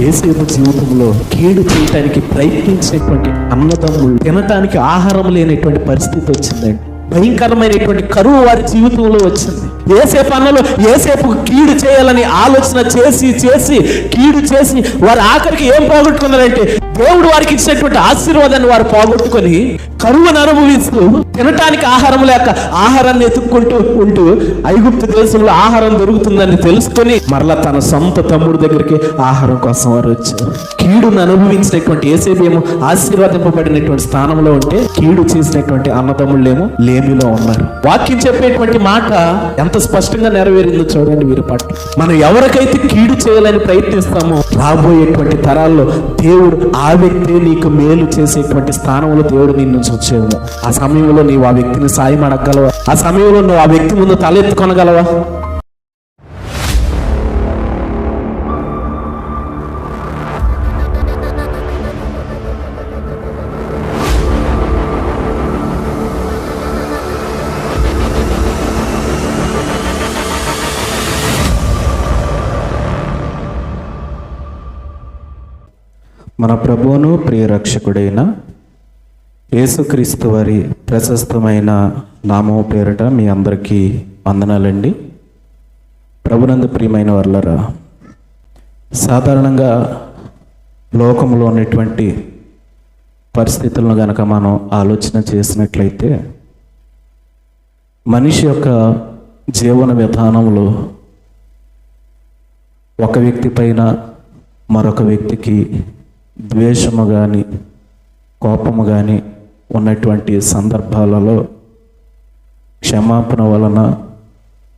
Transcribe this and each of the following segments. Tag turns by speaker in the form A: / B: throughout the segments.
A: యేసేపు జీవితంలో కీడు చేయటానికి ప్రయత్నించినటువంటి అన్నదమ్ములు తినటానికి ఆహారం లేనటువంటి పరిస్థితి వచ్చిందండి. భయంకరమైనటువంటి కరువు వారి జీవితంలో వచ్చింది. యేసేపు అన్నలు యేసేపు కీడు చేయాలని ఆలోచన చేసి కీడు చేసి వారు ఆఖరికి ఏం పోగొట్టుకున్నారంటే దేవుడు వారికి ఇచ్చినటువంటి ఆశీర్వాదాన్ని వారు పోగొట్టుకొని కరువును అనుభవిస్తూ తినటానికి ఆహారం లేక ఆహారాన్ని ఎత్తుక్కుంటూ ఉంటూ ఐగుప్తు దేశంలో ఆహారం దొరుకుతుందని తెలుసుకొని మరలా తన సొంత తమ్ముడు దగ్గరికి ఆహారం కోసం వారు వచ్చారు. కీడును అనుభవించినటువంటి యేసేపు ఏమో ఆశీర్వాదింపబడినటువంటి స్థానంలో ఉంటే కీడు చేసినటువంటి అన్నదమ్ముళ్ళేమో లేమిలో ఉన్నారు. వాక్యం చెప్పేటువంటి మాట ఎంత స్పష్టంగా నెరవేరిందో చూడండి వీరి పట్ల. మనం ఎవరికైతే కీడు చేయాలని ప్రయత్నిస్తామో రాబోయేటువంటి తరాల్లో దేవుడు ఆ వ్యక్తి నీకు మేలు చేసేటువంటి స్థానంలో దేవుడు నిన్ను వచ్చేమో. ఆ సమయంలో నీవు ఆ వ్యక్తిని సాయం అడగగలవా? ఆ సమయంలో నువ్వు ఆ వ్యక్తి ముందు తలెత్తుకొనగలవా? మన ప్రభువును ప్రియ రక్షకుడైన యేసుక్రీస్తు వారి ప్రశస్తమైన నామం పేరిట మీ అందరికీ వందనాలండి. ప్రభునందు ప్రియమైన వర్లరా, సాధారణంగా లోకంలో ఉన్నటువంటి పరిస్థితులను గనక మనం ఆలోచన చేసినట్లయితే మనిషి యొక్క జీవన విధానంలో ఒక వ్యక్తి పైన మరొక వ్యక్తికి ద్వేషము కానీ కోపము కానీ ఉన్నటువంటి సందర్భాలలో క్షమాపణ వలన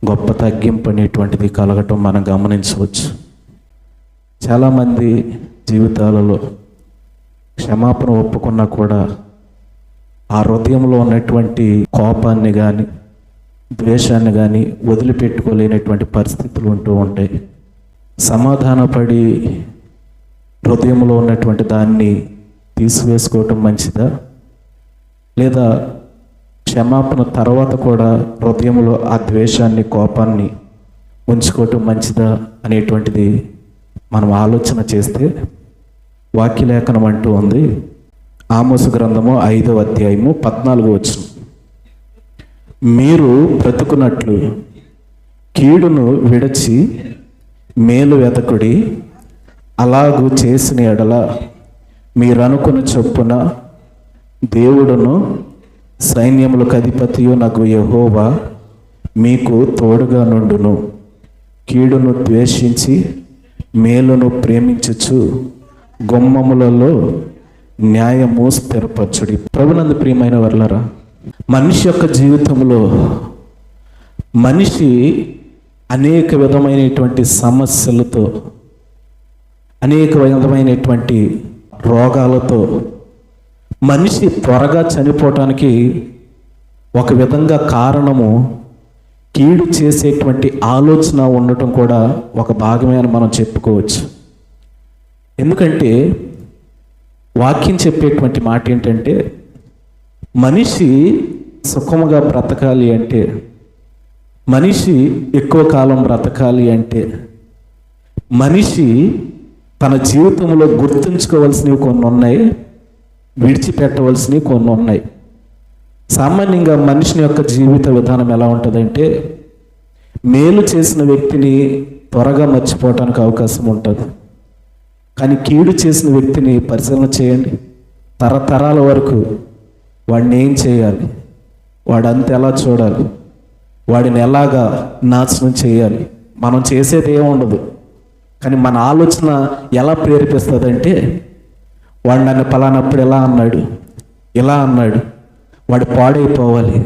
A: గొప్ప తగ్గింపు అనేటువంటిది కలగటం మనం గమనించవచ్చు. చాలామంది జీవితాలలో క్షమాపణ ఒప్పుకున్నా కూడా ఆ హృదయంలో ఉన్నటువంటి కోపాన్ని కానీ ద్వేషాన్ని కానీ వదిలిపెట్టుకోలేనటువంటి పరిస్థితులు ఉంటూ ఉంటాయి. సమాధానపడి హృదయంలో ఉన్నటువంటి దాన్ని తీసివేసుకోవటం మంచిదా, లేదా క్షమాపణ తర్వాత కూడా హృదయంలో ఆ ద్వేషాన్ని కోపాన్ని ఉంచుకోవటం మంచిదా అనేటువంటిది మనం ఆలోచన చేస్తే వాక్యలేఖనం అంటూ ఉంది. ఆమోసు గ్రంథము 5వ అధ్యాయము 14వ వచనం, మీరు బ్రతుకున్నట్లు కీడును విడిచి మేలు వెతకుడి, అలాగూ చేసిన ఎడల మీరనుకున్న చొప్పున దేవుడును సైన్యములకు అధిపతియు నాకు యెహోవా మీకు తోడుగా నుండును. కీడును ద్వేషించి మేలును ప్రేమించుచు గుమ్మములలో న్యాయము స్థిరపరచుడి. ప్రభునందు ప్రియమైన వర్లరా, మనిషి యొక్క జీవితంలో మనిషి అనేక విధమైనటువంటి సమస్యలతో అనేక విధమైనటువంటి రోగాలతో మనిషి త్వరగా చనిపోవటానికి ఒక విధంగా కారణము కీడు చేసేటువంటి ఆలోచన ఉండటం కూడా ఒక భాగమే అని మనం చెప్పుకోవచ్చు. ఎందుకంటే వాక్యం చెప్పేటువంటి మాట ఏంటంటే మనిషి సుఖముగా బ్రతకాలి అంటే, మనిషి ఎక్కువ కాలం బ్రతకాలి అంటే మనిషి తన జీవితంలో గుర్తుంచుకోవాల్సినవి కొన్ని ఉన్నాయి, విడిచిపెట్టవలసినవి కొన్ని ఉన్నాయి. సామాన్యంగా మనిషిని యొక్క జీవిత విధానం ఎలా ఉంటుందంటే మేలు చేసిన వ్యక్తిని త్వరగా మర్చిపోవటానికి అవకాశం ఉంటుంది. కానీ కీడు చేసిన వ్యక్తిని పరిశీలన చేయండి, తరతరాల వరకు వాడిని ఏం చేయాలి, వాడంతా ఎలా చూడాలి, వాడిని ఎలాగా నాశనం చేయాలి, మనం చేసేది ఏముండదు. కానీ మన ఆలోచన ఎలా ప్రేరేపిస్తుందంటే వాడు నన్ను పలానప్పుడు ఎలా అన్నాడు, ఇలా అన్నాడు, వాడు పాడైపోవాలి,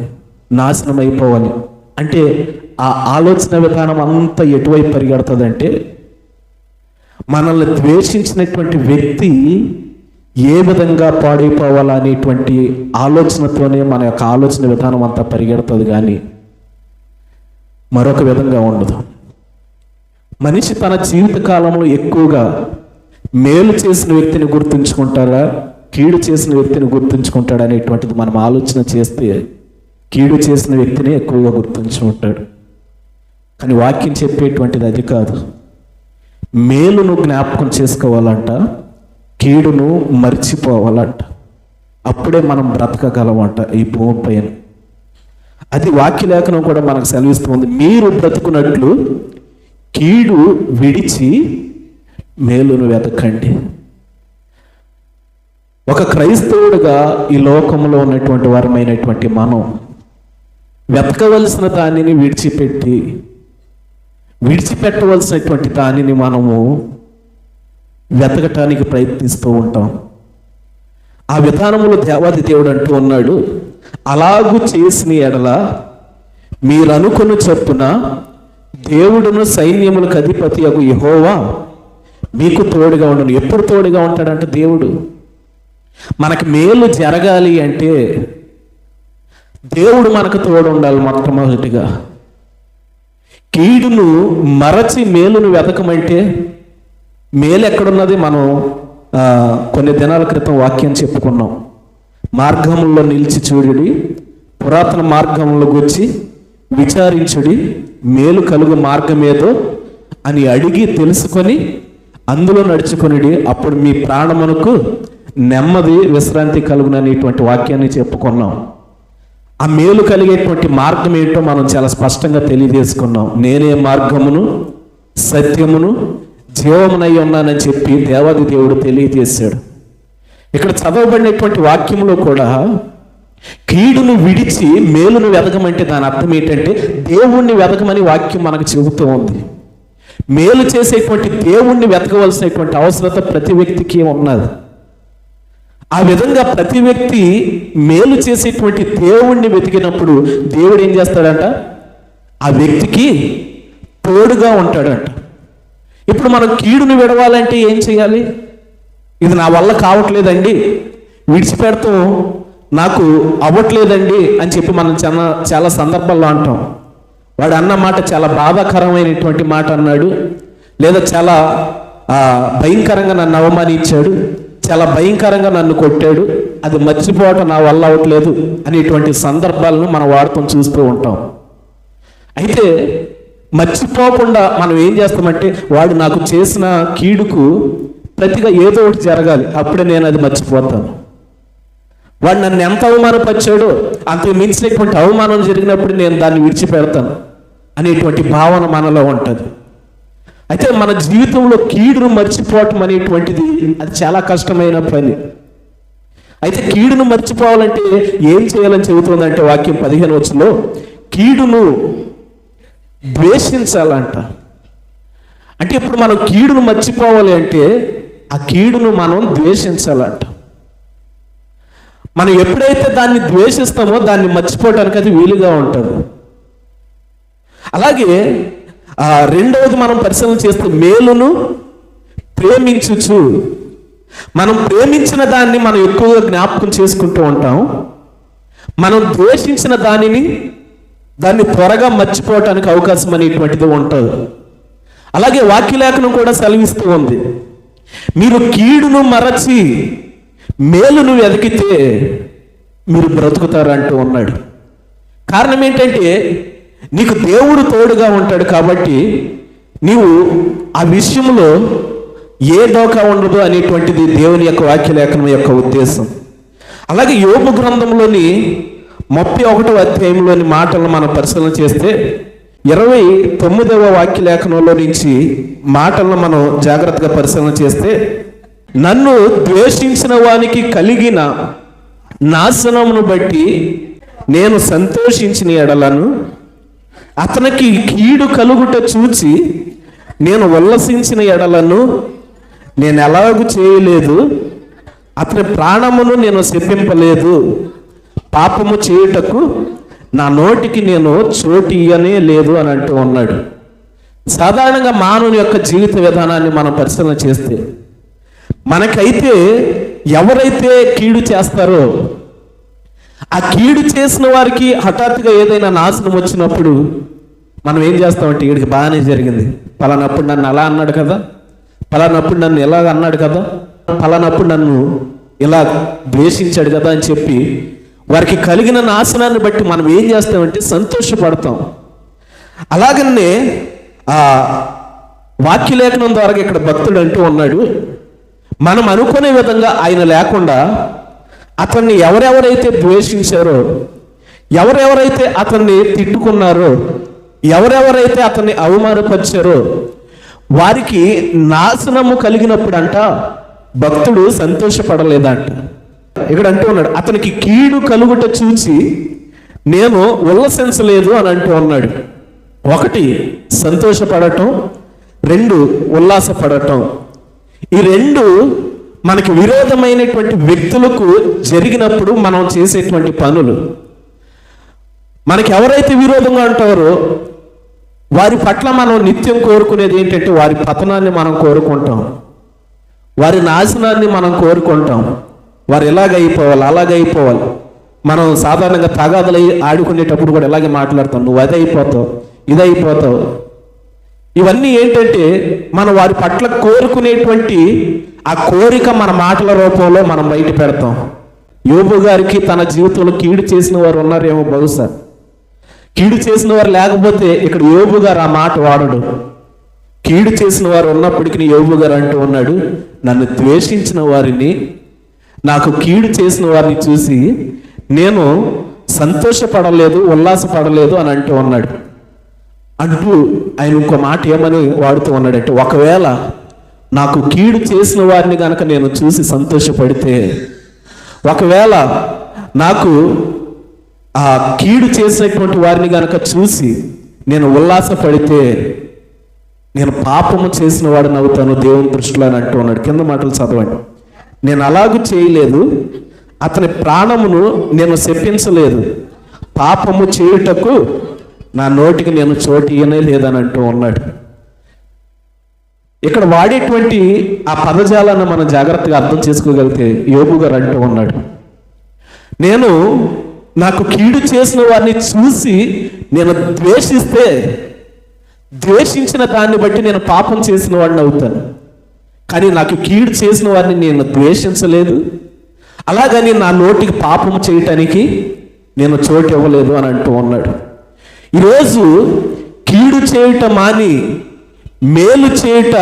A: నాశనం అయిపోవాలి అంటే ఆ ఆలోచన విధానం అంతా ఎటువైపు పరిగెడుతుందంటే మనల్ని ద్వేషించినటువంటి వ్యక్తి ఏ విధంగా పాడైపోవాలా అనేటువంటి ఆలోచనతోనే మన యొక్క ఆలోచన విధానం అంతా పరిగెడుతుంది, కానీ మరొక విధంగా ఉండదు. మనిషి తన జీవిత కాలంలో ఎక్కువగా మేలు చేసిన వ్యక్తిని గుర్తుంచుకుంటారా, కీడు చేసిన వ్యక్తిని గుర్తుంచుకుంటాడు అనేటువంటిది మనం ఆలోచన చేస్తే కీడు చేసిన వ్యక్తిని ఎక్కువగా గుర్తుంచుకుంటాడు. కానీ వాక్యం చెప్పేటువంటిది అది కాదు. మేలును జ్ఞాపకం చేసుకోవాలంట, కీడును మర్చిపోవాలంట. అప్పుడే మనం బ్రతకగలమంట ఈ భూమి పైన. అది వాక్యలేఖనం కూడా మనకు సెలవిస్తుంది. మీరు బ్రతుకున్నట్లు కీడు విడిచి మేలును వెతకండి. ఒక క్రైస్తవుడిగా ఈ లోకంలో ఉన్నటువంటి వారమైనటువంటి మనం వెతకవలసిన దానిని విడిచిపెట్టవలసినటువంటి దానిని మనము వెతకటానికి ప్రయత్నిస్తూ ఉంటాం. ఆ విధానంలో దేవాది దేవుడు అంటూ ఉన్నాడు, అలాగూ చేసిన ఎడల మీరు అనుకుని చొప్పున దేవుడును సైన్యములకు అధిపతి యగు యెహోవా మీకు తోడుగా ఉండను. ఎప్పుడు తోడుగా ఉంటాడంటే దేవుడు మనకు మేలు జరగాలి అంటే దేవుడు మనకు తోడు ఉండాలి. మొట్టమొదటిగా కీడును మరచి మేలును వెతకమంటే మేలు ఎక్కడున్నది? మనం కొన్ని దినాల క్రితం వాక్యం చెప్పుకున్నాం. మార్గంలో నిలిచి చూడుడి, పురాతన మార్గంలో వచ్చి విచారించుడి, మేలు కలుగు మార్గం ఏదో అని అడిగి తెలుసుకొని అందులో నడుచుకొనిడి, అప్పుడు మీ ప్రాణమునకు నెమ్మది విశ్రాంతి కలుగుననేటువంటి వాక్యాన్ని చెప్పుకున్నాం. ఆ మేలు కలిగేటువంటి మార్గం ఏంటో మనం చాలా స్పష్టంగా తెలియజేసుకున్నాం. నేనే మార్గమును సత్యమును జీవమునై ఉన్నానని చెప్పి దేవాది దేవుడు తెలియజేశాడు. ఇక్కడ చదవబడినటువంటి వాక్యంలో కూడా కీడును విడిచి మేలును వెతకమంటే దాని అర్థం ఏంటంటే దేవుణ్ణి వెతకమని వాక్యం మనకు చెబుతూ ఉంది. మేలు చేసేటువంటి దేవుణ్ణి వెతకవలసినటువంటి అవసరత ప్రతి వ్యక్తికి ఉన్నది. ఆ విధంగా ప్రతి వ్యక్తి మేలు చేసేటువంటి దేవుణ్ణి వెతికినప్పుడు దేవుడు ఏం చేస్తాడంట? ఆ వ్యక్తికి తోడుగా ఉంటాడంట. ఇప్పుడు మనం కీడుని విడవాలంటే ఏం చేయాలి? ఇది నా వల్ల కావట్లేదండి, విడిచిపెడతాం నాకు అవ్వట్లేదండి అని చెప్పి మనం చాలా సందర్భాల్లో అంటాం. వాడు అన్న మాట చాలా బాధాకరమైనటువంటి మాట అన్నాడు, లేదా చాలా భయంకరంగా నన్ను అవమానించాడు, చాలా భయంకరంగా నన్ను కొట్టాడు, అది మర్చిపోవటం నా వల్ల అవ్వట్లేదు అనేటువంటి సందర్భాలను మనం వాడుతూ చూస్తూ ఉంటాం. అయితే మర్చిపోకుండా మనం ఏం చేస్తామంటే వాడు నాకు చేసిన కీడుకు ప్రతిగా ఏదో ఒకటి జరగాలి, అప్పుడే నేను అది మర్చిపోతాను. వాడు నన్ను ఎంత అవమానపరిచాడో అంతకు మించినటువంటి అవమానం జరిగినప్పుడు నేను దాన్ని విడిచిపెడతాను అనేటువంటి భావన మనలో ఉంటుంది. అయితే మన జీవితంలో కీడును మర్చిపోవటం అనేటువంటిది అది చాలా కష్టమైన పని. అయితే కీడును మర్చిపోవాలంటే ఏం చేయాలని చెబుతుందంటే వాక్యం 15 వచనంలో కీడును ద్వేషించాలంట. అంటే ఇప్పుడు మనం కీడును మర్చిపోవాలి అంటే ఆ కీడును మనం ద్వేషించాలంట. మనం ఎప్పుడైతే దాన్ని ద్వేషిస్తామో దాన్ని మర్చిపోవటానికి అది వీలుగా ఉంటుంది. అలాగే రెండవది మనం పరిశీలన చేస్తే మేలును ప్రేమించుచు, మనం ప్రేమించిన దాన్ని మనం ఎక్కువగా జ్ఞాపకం చేసుకుంటూ ఉంటాం. మనం ద్వేషించిన దాన్ని త్వరగా మర్చిపోవటానికి అవకాశం అనేటువంటిది ఉంటుంది. అలాగే వాక్యలేఖనం కూడా సెలవిస్తూ ఉంది, మీరు కీడును మరచి మేలును వెతికితే మీరు బ్రతుకుతారు అంటూ ఉన్నాడు. కారణం ఏంటంటే నీకు దేవుడు తోడుగా ఉంటాడు కాబట్టి నీవు ఆ విషయంలో ఏ డోకా ఉండదు అనేటువంటిది దేవుని యొక్క వాక్యలేఖనం యొక్క ఉద్దేశం. అలాగే యోబు గ్రంథంలోని 31వ అధ్యాయంలోని మాటలను మనం పరిశీలన చేస్తే 29వ వాక్యలేఖనంలో నుంచి మాటలను మనం జాగ్రత్తగా పరిశీలన చేస్తే, నన్ను ద్వేషించిన వానికి కలిగిన నాశనమును బట్టి నేను సంతోషించిన ఎడలను, అతనికి కీడు కలుగుట చూచి నేను ఉల్లసించిన ఎడలను నేను ఎలాగూ చేయలేదు, అతని ప్రాణమును నేను శపింపలేదు, పాపము చేయుటకు నా నోటికి నేను చోటు ఇయ్యనే లేదు అని అంటూ ఉన్నాడు. సాధారణంగా మానవుని యొక్క జీవిత విధానాన్ని మనం పరిశీలన చేస్తే మనకైతే ఎవరైతే కీడు చేస్తారో ఆ కీడు చేసిన వారికి హఠాత్తుగా ఏదైనా నాశనం వచ్చినప్పుడు మనం ఏం చేస్తామంటే వీడికి బాగానే జరిగింది, పలానప్పుడు నన్ను అలా అన్నాడు కదా, పలానప్పుడు నన్ను ఎలా అన్నాడు కదా, పలానప్పుడు నన్ను ఇలా ద్వేషించాడు కదా అని చెప్పి వారికి కలిగిన నాశనాన్ని బట్టి మనం ఏం చేస్తామంటే సంతోషపడతాం. అలాగనే వాక్యలేఖనం ద్వారా ఇక్కడ భక్తుడు అంటూ ఉన్నాడు, మనం అనుకునే విధంగా ఆయన లేకుండా అతన్ని ఎవరెవరైతే ద్వేషించారో, ఎవరెవరైతే అతన్ని తిట్టుకున్నారో, ఎవరెవరైతే అతన్ని అవమానపరిచారో వారికి నాశనము కలిగినప్పుడంట భక్తుడు సంతోషపడలేదంట. ఇక్కడ అంటూ ఉన్నాడు, అతనికి కీడు కలుగుట చూసి నేను ఉల్లసించలేదు అని అంటూ ఉన్నాడు. ఒకటి సంతోషపడటం, రెండు ఉల్లాసపడటం. ఈ రెండు మనకి విరోధమైనటువంటి వ్యక్తులకు జరిగినప్పుడు మనం చేసేటువంటి పనులు. మనకి ఎవరైతే విరోధంగా ఉంటారో వారి పట్ల మనం నిత్యం కోరుకునేది ఏంటంటే వారి పతనాన్ని మనం కోరుకుంటాం, వారి నాశనాన్ని మనం కోరుకుంటాం. వారు ఎలాగైపోవాలి, అలాగైపోవాలి. మనం సాధారణంగా తగాదులు ఆడుకునేటప్పుడు కూడా ఇలాగే మాట్లాడతాం, నువ్వు అది అయిపోతావు, ఇది అయిపోతావు. ఇవన్నీ ఏంటంటే మనం వారి పట్ల కోరుకునేటువంటి ఆ కోరిక మన మాటల రూపంలో మనం బయట పెడతాం. యోబు గారికి తన జీవితంలో కీడు చేసిన వారు ఉన్నారేమో, బహుశా కీడు చేసిన వారు లేకపోతే ఇక్కడ యోబు గారు ఆ మాట వాడడు. కీడు చేసిన వారు ఉన్నప్పటికీ యోబు గారు అంటూ ఉన్నాడు, నన్ను ద్వేషించిన వారిని, నాకు కీడు చేసిన వారిని చూసి నేను సంతోషపడలేదు, ఉల్లాసపడలేదు అని అంటూ ఉన్నాడు. అంటూ ఆయన ఇంకో మాట ఏమని వాడుతూ ఉన్నాడంటే, ఒకవేళ నాకు కీడు చేసిన వారిని కనుక నేను చూసి సంతోషపడితే, ఒకవేళ నాకు ఆ కీడు చేసినటువంటి వారిని కనుక చూసి నేను ఉల్లాసపడితే నేను పాపము చేసిన వాడిని అవుతాను దేవుని దృష్టిలో అని అంటూ ఉన్నాడు. కింద మాటలు చదవండి. నేను అలాగూ చేయలేదు, అతని ప్రాణమును నేను శపించలేదు, పాపము చేయుటకు నా నోటికి నేను చోటు ఇయ్యనే లేదని అంటూ ఉన్నాడు. ఇక్కడ వాడేటువంటి ఆ పదజాలను మనం జాగ్రత్తగా అర్థం చేసుకోగలిగితే యోబు గారు అంటూ ఉన్నాడు, నేను నాకు కీడు చేసిన వారిని చూసి నేను ద్వేషిస్తే, ద్వేషించిన దాన్ని బట్టి నేను పాపం చేసిన వాడిని అవుతాను. కానీ నాకు కీడు చేసిన వారిని నేను ద్వేషించలేదు, అలాగని నా నోటికి పాపం చేయటానికి నేను చోటు ఇవ్వలేదు అని అంటూ ఉన్నాడు. ఈరోజు కీడు చేయుట మాని మేలు చేయుట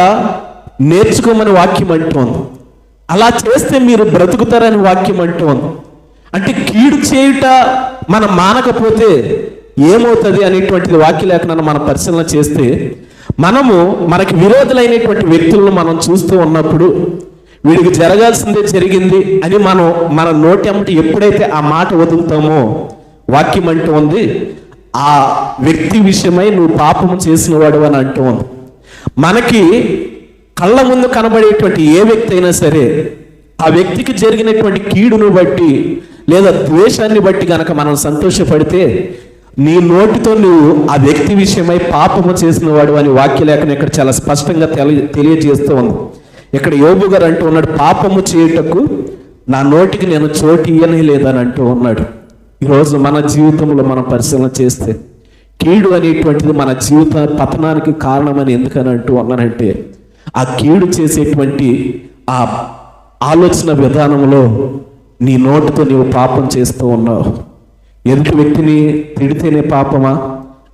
A: నేర్చుకోమని వాక్యం అంటోంది. అలా చేస్తే మీరు బ్రతుకుతారని వాక్యం అంటోంది. అంటే కీడు చేయుట మనం మానకపోతే ఏమవుతుంది అనేటువంటిది వాక్యలేఖనాన్ని మనం పరిశీలన చేస్తే, మనకి విరోధులైనటువంటి వ్యక్తులను మనం చూస్తూ ఉన్నప్పుడు వీడికి జరగాల్సిందే జరిగింది అని మన నోటి అమ్మటి ఎప్పుడైతే ఆ మాట వదులుతామో వాక్యం అంటూ ఉంది, ఆ వ్యక్తి విషయమై నువ్వు పాపము చేసిన వాడు అని అంటూ ఉంది. మనకి కళ్ళ ముందు కనబడేటువంటి ఏ వ్యక్తి అయినా సరే ఆ వ్యక్తికి జరిగినటువంటి కీడును బట్టి లేదా ద్వేషాన్ని బట్టి గనక మనం సంతోషపడితే నీ నోటితో నువ్వు ఆ వ్యక్తి విషయమై పాపము చేసిన వాడు అని వాక్యలేఖనం ఇక్కడ చాలా స్పష్టంగా తెలియజేస్తూ ఉంది. ఇక్కడ యోబు గారు అంటూ ఉన్నాడు, పాపము చేయుటకు నా నోటికి నేను చోటు ఇయ్యనే లేదని అంటూ ఉన్నాడు. ఈరోజు మన జీవితంలో మనం పరిశీలన చేస్తే కీడు అనేటువంటిది మన జీవిత పతనానికి కారణమని ఎందుకని అంటూ ఉన్నానంటే, ఆ కీడు చేసేటువంటి ఆ ఆలోచన విధానంలో నీ నోటితో నీవు పాపం చేస్తూ ఉన్నావు. ఎదుటి వ్యక్తిని తిడితేనే పాపమా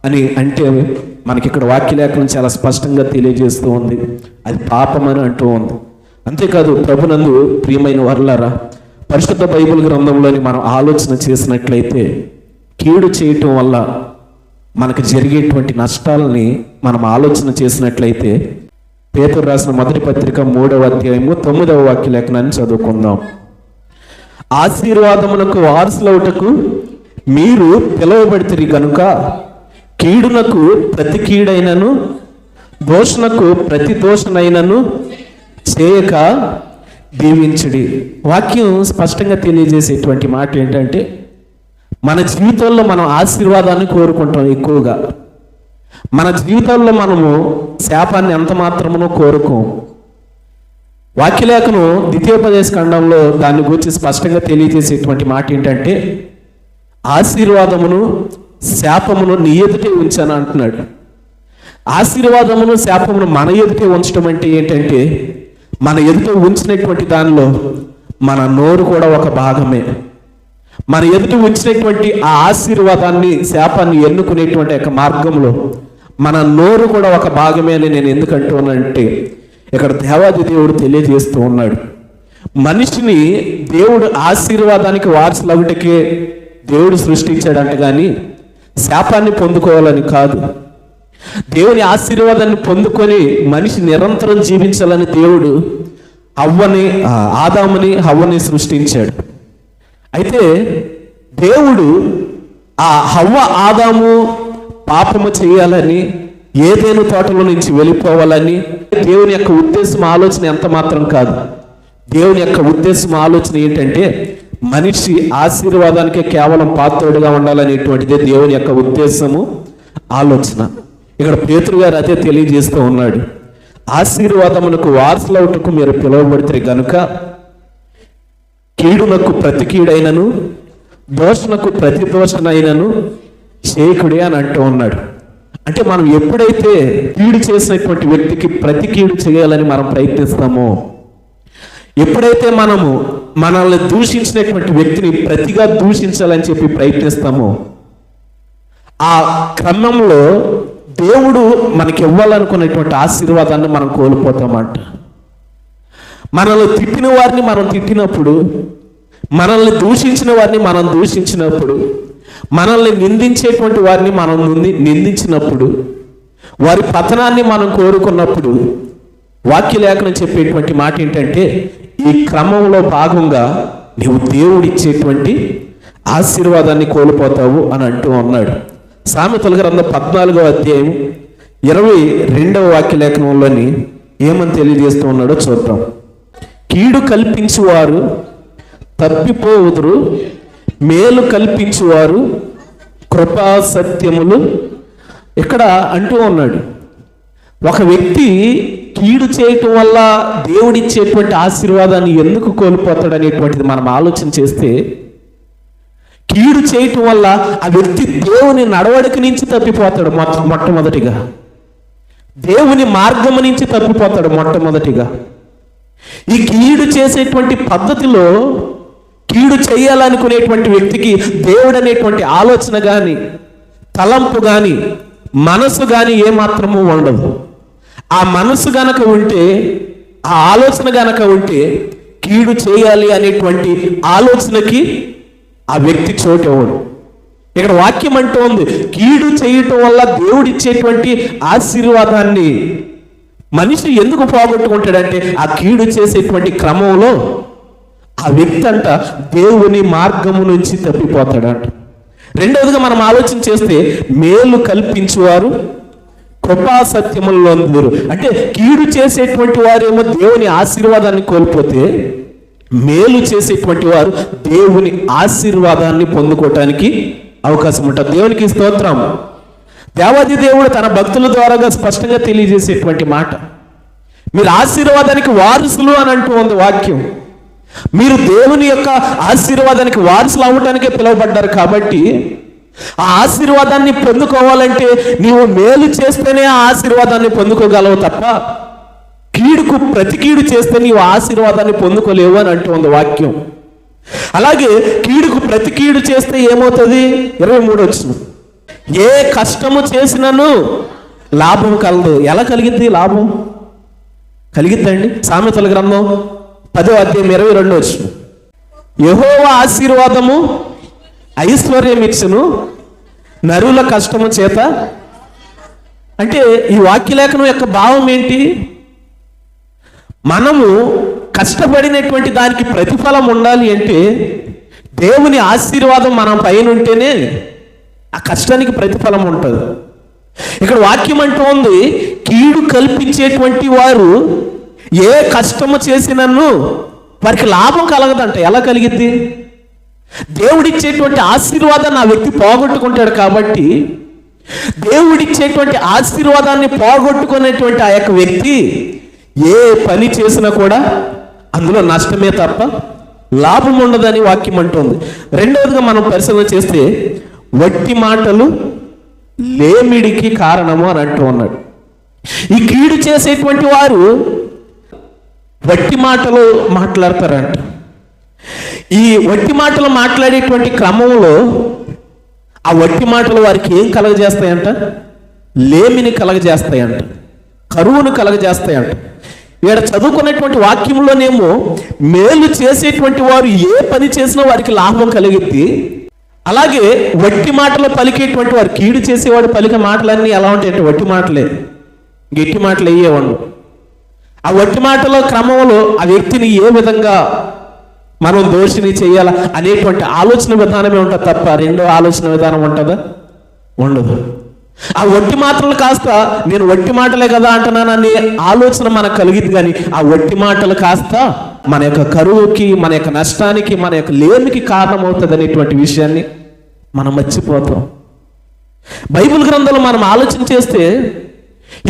A: అని అంటే మనకి ఇక్కడ వాక్యలేఖనం చాలా స్పష్టంగా తెలియజేస్తూ ఉంది, అది పాపమని అంటూ ఉంది. అంతేకాదు ప్రభునందు ప్రియమైన వారలారా, పరిశుద్ధ బైబిల్ గ్రంథంలోని మనం ఆలోచన చేసినట్లయితే కీడు చేయటం వల్ల మనకు జరిగేటువంటి నష్టాలని మనం ఆలోచన చేసినట్లయితే పేతురు రాసిన మొదటి పత్రిక 3వ అధ్యాయము 9వ వాక్యలేఖనాన్ని చదువుకుందాం. ఆశీర్వాదమునకు వారసులవుటకు మీరు పిలువబడితిరి కనుక కీడునకు ప్రతి కీడైనను దోషణకు ప్రతి దోషణైనను చేయక దీవించుడి. వాక్యం స్పష్టంగా తెలియజేసేటువంటి మాట ఏంటంటే, మన జీవితంలో మనం ఆశీర్వాదాన్ని కోరుకుంటాం ఎక్కువగా. మన జీవితంలో మనము శాపాన్ని ఎంత మాత్రమునో కోరుకోం. వాక్యలేఖనం ద్వితీయోపదేశ ఖండంలో దాన్ని గురించి స్పష్టంగా తెలియజేసేటువంటి మాట ఏంటంటే, ఆశీర్వాదమును శాపమును నీ ఎదుటే ఉంచాను అంటున్నాడు. ఆశీర్వాదమును శాపమును మన ఎదుటే ఉంచడం అంటే ఏంటంటే, మన ఎదుట ఉంచినటువంటి దానిలో మన నోరు కూడా ఒక భాగమే. మన ఎదుట ఉంచినటువంటి ఆ ఆశీర్వాదాన్ని శాపాన్ని ఎన్నుకునేటువంటి ఒక మార్గంలో మన నోరు కూడా ఒక భాగమే అని నేను ఎందుకంటున్నానంటే ఇక్కడ దేవాది దేవుడు తెలియజేస్తూ ఉన్నాడు. మనిషిని దేవుడు ఆశీర్వాదానికి వారసులవుటకే దేవుడు సృష్టించాడంట, కానీ శాపాన్ని పొందుకోవాలని కాదు. దేవుని ఆశీర్వాదాన్ని పొందుకొని మనిషి నిరంతరం జీవించాలని దేవుడు ఆదాముని హవ్వని సృష్టించాడు. అయితే దేవుడు ఆ హవ్వ ఆదాము పాపము చేయాలని, ఏదేను తోటలో నుంచి వెళ్ళిపోవాలని దేవుని యొక్క ఉద్దేశం ఆలోచన ఎంత మాత్రం కాదు. దేవుని యొక్క ఉద్దేశం ఆలోచన ఏంటంటే మనిషి ఆశీర్వాదానికే కేవలం పాత్రుడిగా ఉండాలనేటువంటిదే దేవుని యొక్క ఉద్దేశము ఆలోచన. ఇక్కడ పేతురు గారు అదే తెలియజేస్తూ ఉన్నాడు. ఆశీర్వాదమునకు వారసులవుటకు మీరు పిలువబడితే గనుక కీడునకు ప్రతి కీడైనను దోషణకు ప్రతి దోషణైనను చేయకుడే అని అంటూ ఉన్నాడు. అంటే మనం ఎప్పుడైతే కీడు చేసినటువంటి వ్యక్తికి ప్రతి కీడు చేయాలని మనం ప్రయత్నిస్తామో, ఎప్పుడైతే మనము మనల్ని దూషించినటువంటి వ్యక్తిని ప్రతిగా దూషించాలని చెప్పి ప్రయత్నిస్తామో, ఆ క్రమంలో దేవుడు మనకి ఇవ్వాలనుకున్నటువంటి ఆశీర్వాదాన్ని మనం కోల్పోతామంట. మనల్ని తిట్టిన వారిని మనం తిట్టినప్పుడు, మనల్ని దూషించిన వారిని మనం దూషించినప్పుడు, మనల్ని నిందించేటువంటి వారిని మనం నిందించినప్పుడు, వారి పతనాన్ని మనం కోరుకున్నప్పుడు వాక్యలేఖనం చెప్పేటువంటి మాట ఏంటంటే ఈ క్రమంలో భాగంగా నీవు దేవుడిచ్చేటువంటి ఆశీర్వాదాన్ని కోల్పోతావు అని అంటూ ఉన్నాడు. సామెతల గ్రంథం 14వ అధ్యాయం 22వ వాక్యలేఖనంలోని ఏమని తెలియజేస్తూ ఉన్నాడో చూద్దాం. కీడు కల్పించువారు తప్పిపోవుదురు, మేలు కల్పించువారు కృపా సత్యములు. ఇక్కడ అంటూ ఉన్నాడు, ఒక వ్యక్తి కీడు చేయటం వల్ల దేవుడిచ్చేటువంటి ఆశీర్వాదాన్ని ఎందుకు కోల్పోతాడు అనేటువంటిది మనం ఆలోచన చేస్తే, కీడు చేయటం వల్ల ఆ వ్యక్తి దేవుని నడవడిక నుంచి తప్పిపోతాడు. మొట్టమొదటిగా దేవుని మార్గము నుంచి తప్పిపోతాడు. మొట్టమొదటిగా ఈ కీడు చేసేటువంటి పద్ధతిలో కీడు చేయాలనుకునేటువంటి వ్యక్తికి దేవుడు అనేటువంటి ఆలోచన కానీ, తలంపు కానీ, మనసు కానీ ఏమాత్రము ఉండదు. ఆ మనసు గనక ఉంటే, ఆ ఆలోచన గనక ఉంటే కీడు చేయాలి అనేటువంటి ఆలోచనకి ఆ వ్యక్తి చోటు ఇవ్వడు. ఇక్కడ వాక్యం అంటూ ఉంది, కీడు చేయటం వల్ల దేవుడిచ్చేటువంటి ఆశీర్వాదాన్ని మనిషి ఎందుకు పోగొట్టుకుంటాడంటే ఆ కీడు చేసేటువంటి క్రమంలో ఆ వ్యక్తి అంట దేవుని మార్గము నుంచి తప్పిపోతాడంట. రెండవదిగా మనం ఆలోచన చేస్తే మేలు కల్పించువారు కృపా సత్యములలో అందరు. అంటే కీడు చేసేటువంటి వారేమో దేవుని ఆశీర్వాదాన్ని కోల్పోతే, మేలు చేసేటువంటి వారు దేవుని ఆశీర్వాదాన్ని పొందుకోవటానికి అవకాశం ఉంటుంది. దేవునికి స్తోత్రం. దేవాది దేవుడు తన భక్తుల ద్వారాగా స్పష్టంగా తెలియజేసేటువంటి మాట, మీరు ఆశీర్వాదానికి వారసులు అని అంటూ ఉంది వాక్యం. మీరు దేవుని యొక్క ఆశీర్వాదానికి వారసులు అవ్వటానికే పిలువబడ్డారు. కాబట్టి ఆ ఆశీర్వాదాన్ని పొందుకోవాలంటే నీవు మేలు చేస్తేనే ఆ ఆశీర్వాదాన్ని పొందుకోగలవు తప్ప కీడుకు ప్రతి కీడు చేస్తే నీవు ఆశీర్వాదాన్ని పొందుకోలేవు అని అంటూ ఉంది వాక్యం. అలాగే కీడుకు ప్రతి కీడు చేస్తే ఏమవుతుంది? 23 వచనం, ఏ కష్టము చేసినను లాభం కలదు. ఎలా కలిగిద్ది లాభం? కలిగిద్దండి. సామెతల గ్రంథం 10వ అధ్యాయం 22 వచనం, యెహోవా ఆశీర్వాదము ఐశ్వర్యం ఇచ్చును, నరుల కష్టము చేత. అంటే ఈ వాక్యలేఖనం యొక్క భావం ఏంటి? మనము కష్టపడినటువంటి దానికి ప్రతిఫలం ఉండాలి అంటే దేవుని ఆశీర్వాదం మనం పైన ఉంటేనే ఆ కష్టానికి ప్రతిఫలం ఉంటుంది. ఇక్కడ వాక్యం అంటూ ఉంది, కీడు కల్పించేటువంటి వారు ఏ కష్టము చేసినను వారికి లాభం కలగదంట. ఎలా కలిగిద్ది? దేవుడిచ్చేటువంటి ఆశీర్వాదాన్ని ఆ వ్యక్తి పోగొట్టుకుంటాడు. కాబట్టి దేవుడిచ్చేటువంటి ఆశీర్వాదాన్ని పోగొట్టుకునేటువంటి ఆ యొక్క వ్యక్తి ఏ పని చేసినా కూడా అందులో నష్టమే తప్ప లాభం ఉండదని వాక్యం అంటుంది. రెండవదిగా మనం పరిశీలన చేస్తే వట్టి మాటలు లేమిడికి కారణము అని అంటూ ఉన్నాడు. ఈ కీడు చేసేటువంటి వారు వట్టి మాటలు మాట్లాడతారంట. ఈ వట్టి మాటలు మాట్లాడేటువంటి క్రమంలో ఆ వట్టి మాటలు వారికి ఏం కలగజేస్తాయంట? లేమిని కలగజేస్తాయంట, కరువును కలగజేస్తాయంట. ఇక్కడ చదువుకున్నటువంటి వాక్యంలోనేమో మేలు చేసేటువంటి వారు ఏ పని చేసినా వారికి లాభం కలిగిద్ది, అలాగే వట్టి మాటలు పలికేటువంటి వారు, కీడు చేసేవాడు పలికే మాటలన్నీ ఎలా ఉంటాయంటే వట్టి మాటలే, గట్టి మాటలు అయ్యేవాడు. ఆ వట్టి మాటల క్రమంలో ఆ వ్యక్తిని ఏ విధంగా మనం దోషిని చేయాలా అనేటువంటి ఆలోచన విధానమే ఉంటుంది తప్ప రెండో ఆలోచన విధానం ఉంటుందా? ఉండదు. ఆ వట్టి మాటలు కాస్త నేను వట్టి మాటలే కదా అంటున్నానని ఆలోచన మనకు కలిగింది, కానీ ఆ వట్టి మాటలు కాస్త మన యొక్క కరువుకి, మన యొక్క నష్టానికి, మన యొక్క లేమికి కారణమవుతుంది అనేటువంటి విషయాన్ని మనం మర్చిపోతాం. బైబిల్ గ్రంథంలో మనం ఆలోచన చేస్తే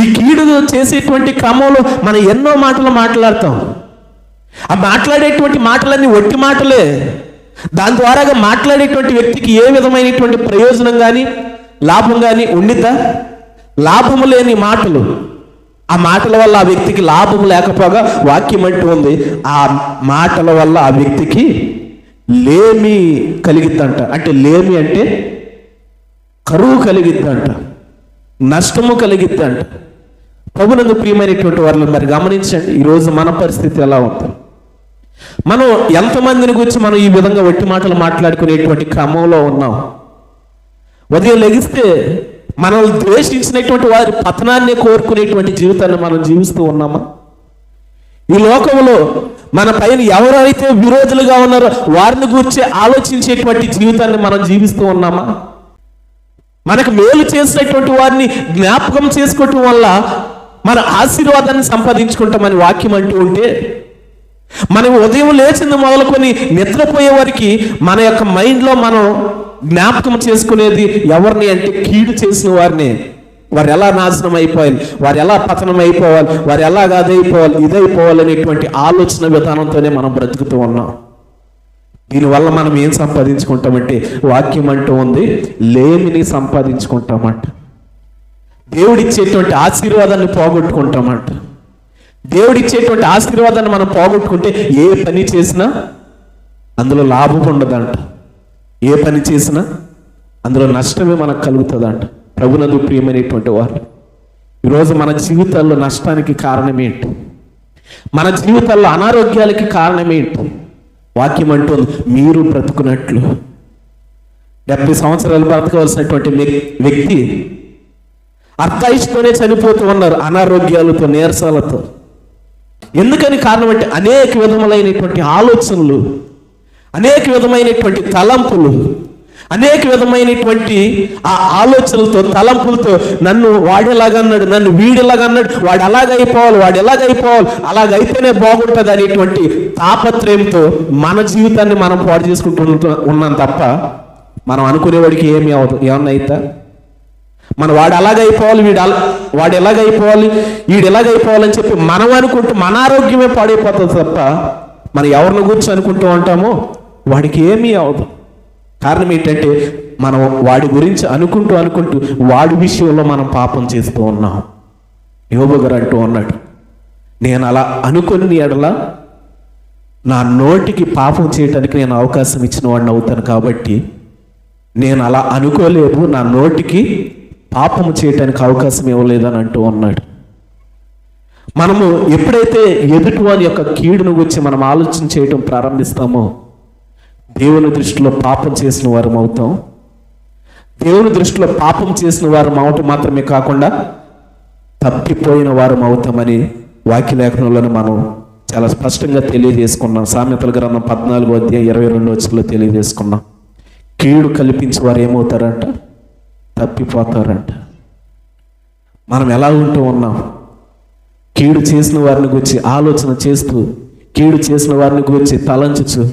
A: ఈ కీడు చేసేటువంటి క్రమంలో మనం ఎన్నో మాటలు మాట్లాడతాం. ఆ మాట్లాడేటువంటి మాటలన్నీ వట్టి మాటలే. దాని ద్వారాగా మాట్లాడేటువంటి వ్యక్తికి ఏ విధమైనటువంటి ప్రయోజనం కానీ లాభం కానీ ఉండిద్దా? లాభము లేని మాటలు. ఆ మాటల వల్ల ఆ వ్యక్తికి లాభం లేకపోగా వాక్యం అంటూ ఉంది, ఆ మాటల వల్ల ఆ వ్యక్తికి లేమి కలిగిద్దంట. అంటే లేమి అంటే కరువు కలిగిద్దంట, నష్టము కలిగిద్దంట. ప్రభునందు ప్రియమైనటువంటి వారిని మరి గమనించండి, ఈరోజు మన పరిస్థితి ఎలా ఉంది? మనం ఎంతమందిని గురించి మనం ఈ విధంగా వట్టి మాటలు మాట్లాడుకునేటువంటి క్రమంలో ఉన్నాం? ఉదయం లెగిస్తే మనల్ని ద్వేషించినటువంటి వారి పతనాన్ని కోరుకునేటువంటి జీవితాన్ని మనం జీవిస్తూ ఉన్నామా? ఈ లోకంలో మన పైన ఎవరైతే విరోధులుగా ఉన్నారో వారిని గురించి ఆలోచించేటువంటి జీవితాన్ని మనం జీవిస్తూ ఉన్నామా? మనకు మేలు చేసినటువంటి వారిని జ్ఞాపకం చేసుకోవటం వల్ల మన ఆశీర్వాదాన్ని సంపాదించుకుంటామని వాక్యం అంటూ ఉంటే, మనం ఉదయం లేచింది మొదలుకొని నిద్రపోయే వారికి మన యొక్క మైండ్లో మనం జ్ఞాపకం చేసుకునేది ఎవరిని అంటే కీడు చేసిన వారిని. వారు ఎలా నాశనం అయిపోవాలి, వారు ఎలా పతనం అయిపోవాలి, వారు ఎలా అదైపోవాలి, ఇదైపోవాలి అనేటువంటి ఆలోచన విధానంతోనే మనం బ్రతుకుతూ ఉన్నాం. దీనివల్ల మనం ఏం సంపాదించుకుంటామంటే వాక్యం అంటూ ఉంది, లేమిని సంపాదించుకుంటామంట. దేవుడిచ్చేటువంటి ఆశీర్వాదాన్ని పోగొట్టుకుంటామంట. దేవుడిచ్చేటువంటి ఆశీర్వాదాన్ని మనం పోగొట్టుకుంటే ఏ పని చేసినా అందులో లాభం ఉండదంట, ఏ పని చేసినా అందులో నష్టమే మనకు కలుగుతుందంట. ప్రభునందు ప్రియమైనటువంటి వారు, ఈరోజు మన జీవితాల్లో నష్టానికి కారణం ఏంటి? మన జీవితాల్లో అనారోగ్యాలకి కారణం ఏంటి? వాక్యం అంటుంది, మీరు బ్రతుకున్నట్లు. 70 సంవత్సరాలు బ్రతకవలసినటువంటి వ్యక్తి అర్థాయిస్తూనే చనిపోతూ ఉన్నారు, అనారోగ్యాలతో, నీరసాలతో. ఎందుకని కారణం అంటే అనేక విధములైనటువంటి ఆలోచనలు, అనేక విధమైనటువంటి తలంపులు, అనేక విధమైనటువంటి ఆ ఆలోచనలతో, తలంపులతో, నన్ను వాడేలాగన్నాడు, నన్ను వీడేలాగన్నాడు, వాడు అలాగైపోవాలి, వాడు ఎలాగైపోవాలి, అలాగైతేనే బాగుంటుంది అనేటువంటి తాపత్రయంతో మన జీవితాన్ని మనం పాడు చేసుకుంటూ ఉన్నాం తప్ప మనం అనుకునేవాడికి ఏమి అవ్వదు. ఏమన్నా అవుతా? మన వాడు అలాగైపోవాలి, వాడు ఎలాగైపోవాలి, వీడు ఎలాగైపోవాలని చెప్పి మనం అనుకుంటూ మన ఆరోగ్యమే పాడైపోతుంది తప్ప మనం ఎవరిని గురించి అనుకుంటూ ఉంటామో వాడికి ఏమీ అవ్వదు. కారణం ఏంటంటే మనం వాడి గురించి అనుకుంటూ వాడి విషయంలో మనం పాపం చేస్తూ ఉన్నాం. యోబు గారు అంటూ ఉన్నాడు, నేను అలా అనుకుని ఎడల నా నోటికి పాపం చేయటానికి నేను అవకాశం ఇచ్చిన వాడిని అవుతాను, కాబట్టి నేను అలా అనుకోలేదు, నా నోటికి పాపము చేయటానికి అవకాశం ఇవ్వలేదని అంటూ ఉన్నాడు. మనము ఎప్పుడైతే ఎదుటివాని యొక్క కీడును గురించి మనం ఆలోచన చేయటం ప్రారంభిస్తామో దేవుని దృష్టిలో పాపం చేసిన వారం అవుతాం. దేవుని దృష్టిలో పాపం చేసిన వారం అవటం మాత్రమే కాకుండా తప్పిపోయిన వారం అవుతామని వాక్యలేఖనంలోనే మనం చాలా స్పష్టంగా తెలియజేసుకున్నాం. సామెతల గ్రంథం 14:22 తెలియజేసుకున్నాం. కీడు కల్పించే వారు ఏమవుతారంట? తప్పిపోతారంట. మనం ఎలా ఉంటూ ఉన్నాం? కీడు చేసిన వారిని గురించి ఆలోచన చేస్తూ, కీడు చేసిన వారిని గురించి తలంచుచు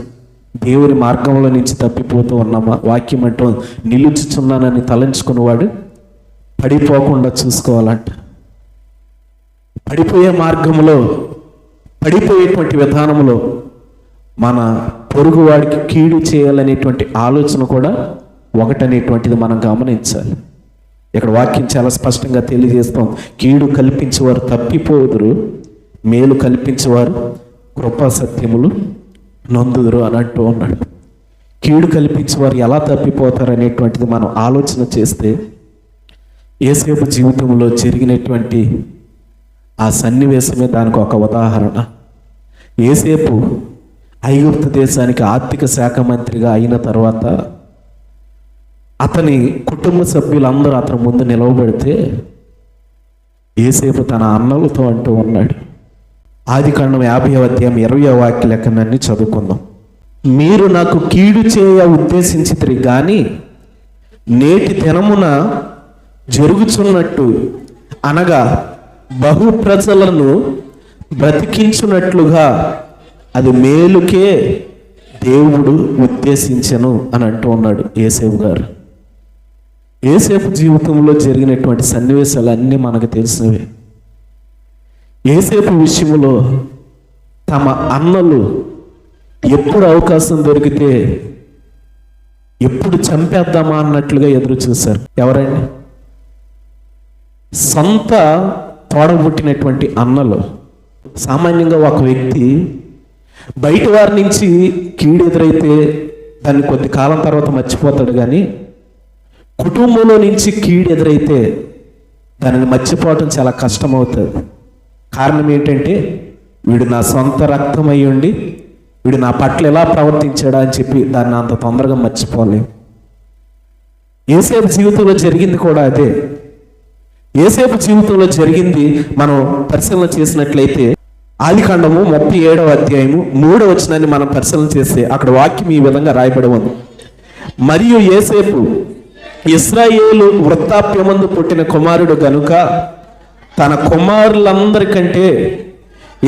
A: దేవుని మార్గంలో నుంచి తప్పిపోతూ ఉన్నామా? వాక్యం అంటూ నిలుచుచున్నానని తలంచుకున్నవాడు పడిపోకుండా చూసుకోవాలంట. పడిపోయే మార్గంలో, పడిపోయేటువంటి విధానంలో మన పొరుగువాడికి కీడు చేయాలనేటువంటి ఆలోచన కూడా ఒకటనేటువంటిది మనం గమనించాలి. ఇక్కడ వాక్యం చాలా స్పష్టంగా తెలియజేస్తాం, కీడు కల్పించేవారు తప్పిపోదురు, మేలు కల్పించేవారు కృపా సత్యములు నొందుదురు అని అంటూ ఉన్నాడు. కీడు కల్పించేవారు ఎలా తప్పిపోతారు అనేటువంటిది మనం ఆలోచన చేస్తే యోసేపు జీవితంలో జరిగినటువంటి ఆ సన్నివేశమే దానికి ఒక ఉదాహరణ. యోసేపు ఐగుప్తు దేశానికి ఆర్థిక శాఖ మంత్రిగా అయిన తర్వాత అతని కుటుంబ సభ్యులందరూ అతని ముందు నిలవబెడితే యోసేపు తన అన్నలతో అంటూ ఉన్నాడు. ఆదికాండం 50వ అధ్యాయం 20వ వాక్య లెక్కనన్నీ చదువుకుందాం. మీరు నాకు కీడు చేయ ఉద్దేశించితిరి గాని నేటి దినమున జరుగుచున్నట్టు అనగా బహు ప్రజలను బ్రతికించున్నట్లుగా అది మేలుకే దేవుడు ఉద్దేశించెను అని అంటూ ఉన్నాడు యోసేపు గారు. యోసేపు జీవితంలో జరిగినటువంటి సన్నివేశాలన్నీ మనకు తెలిసినవే. యోసేపు విషయంలో తమ అన్నలు ఎప్పుడు అవకాశం దొరికితే ఎప్పుడు చంపేద్దామా అన్నట్లుగా ఎదురు చూశారు. ఎవరండి? సొంత తోడబుట్టినటువంటి అన్నలు. సామాన్యంగా ఒక వ్యక్తి బయట వారి నుంచి కీడు ఎదురైతే దాన్ని కొద్ది కాలం తర్వాత మర్చిపోతాడు, కానీ కుటుంబంలో నుంచి కీడు ఎదురైతే దానిని మర్చిపోవటం చాలా కష్టమవుతుంది. కారణం ఏంటంటే వీడు నా సొంత రక్తం అయి ఉండి వీడు నా పట్ల ఎలా ప్రవర్తించాడా అని చెప్పి దాన్ని అంత తొందరగా మర్చిపోలేం. యోసేపు జీవితంలో జరిగింది కూడా అదే. యోసేపు జీవితంలో జరిగింది మనం పరిశీలన చేసినట్లయితే ఆదికాండము 37వ అధ్యాయము 3వ వచనాన్ని మనం పరిశీలన చేస్తే అక్కడ వాక్యం ఈ విధంగా రాయబడి ఉంది. మరియు యోసేపు ఇశ్రాయేలు వృద్ధాప్యమందు పుట్టిన కుమారుడు గనుక తన కుమారులందరికంటే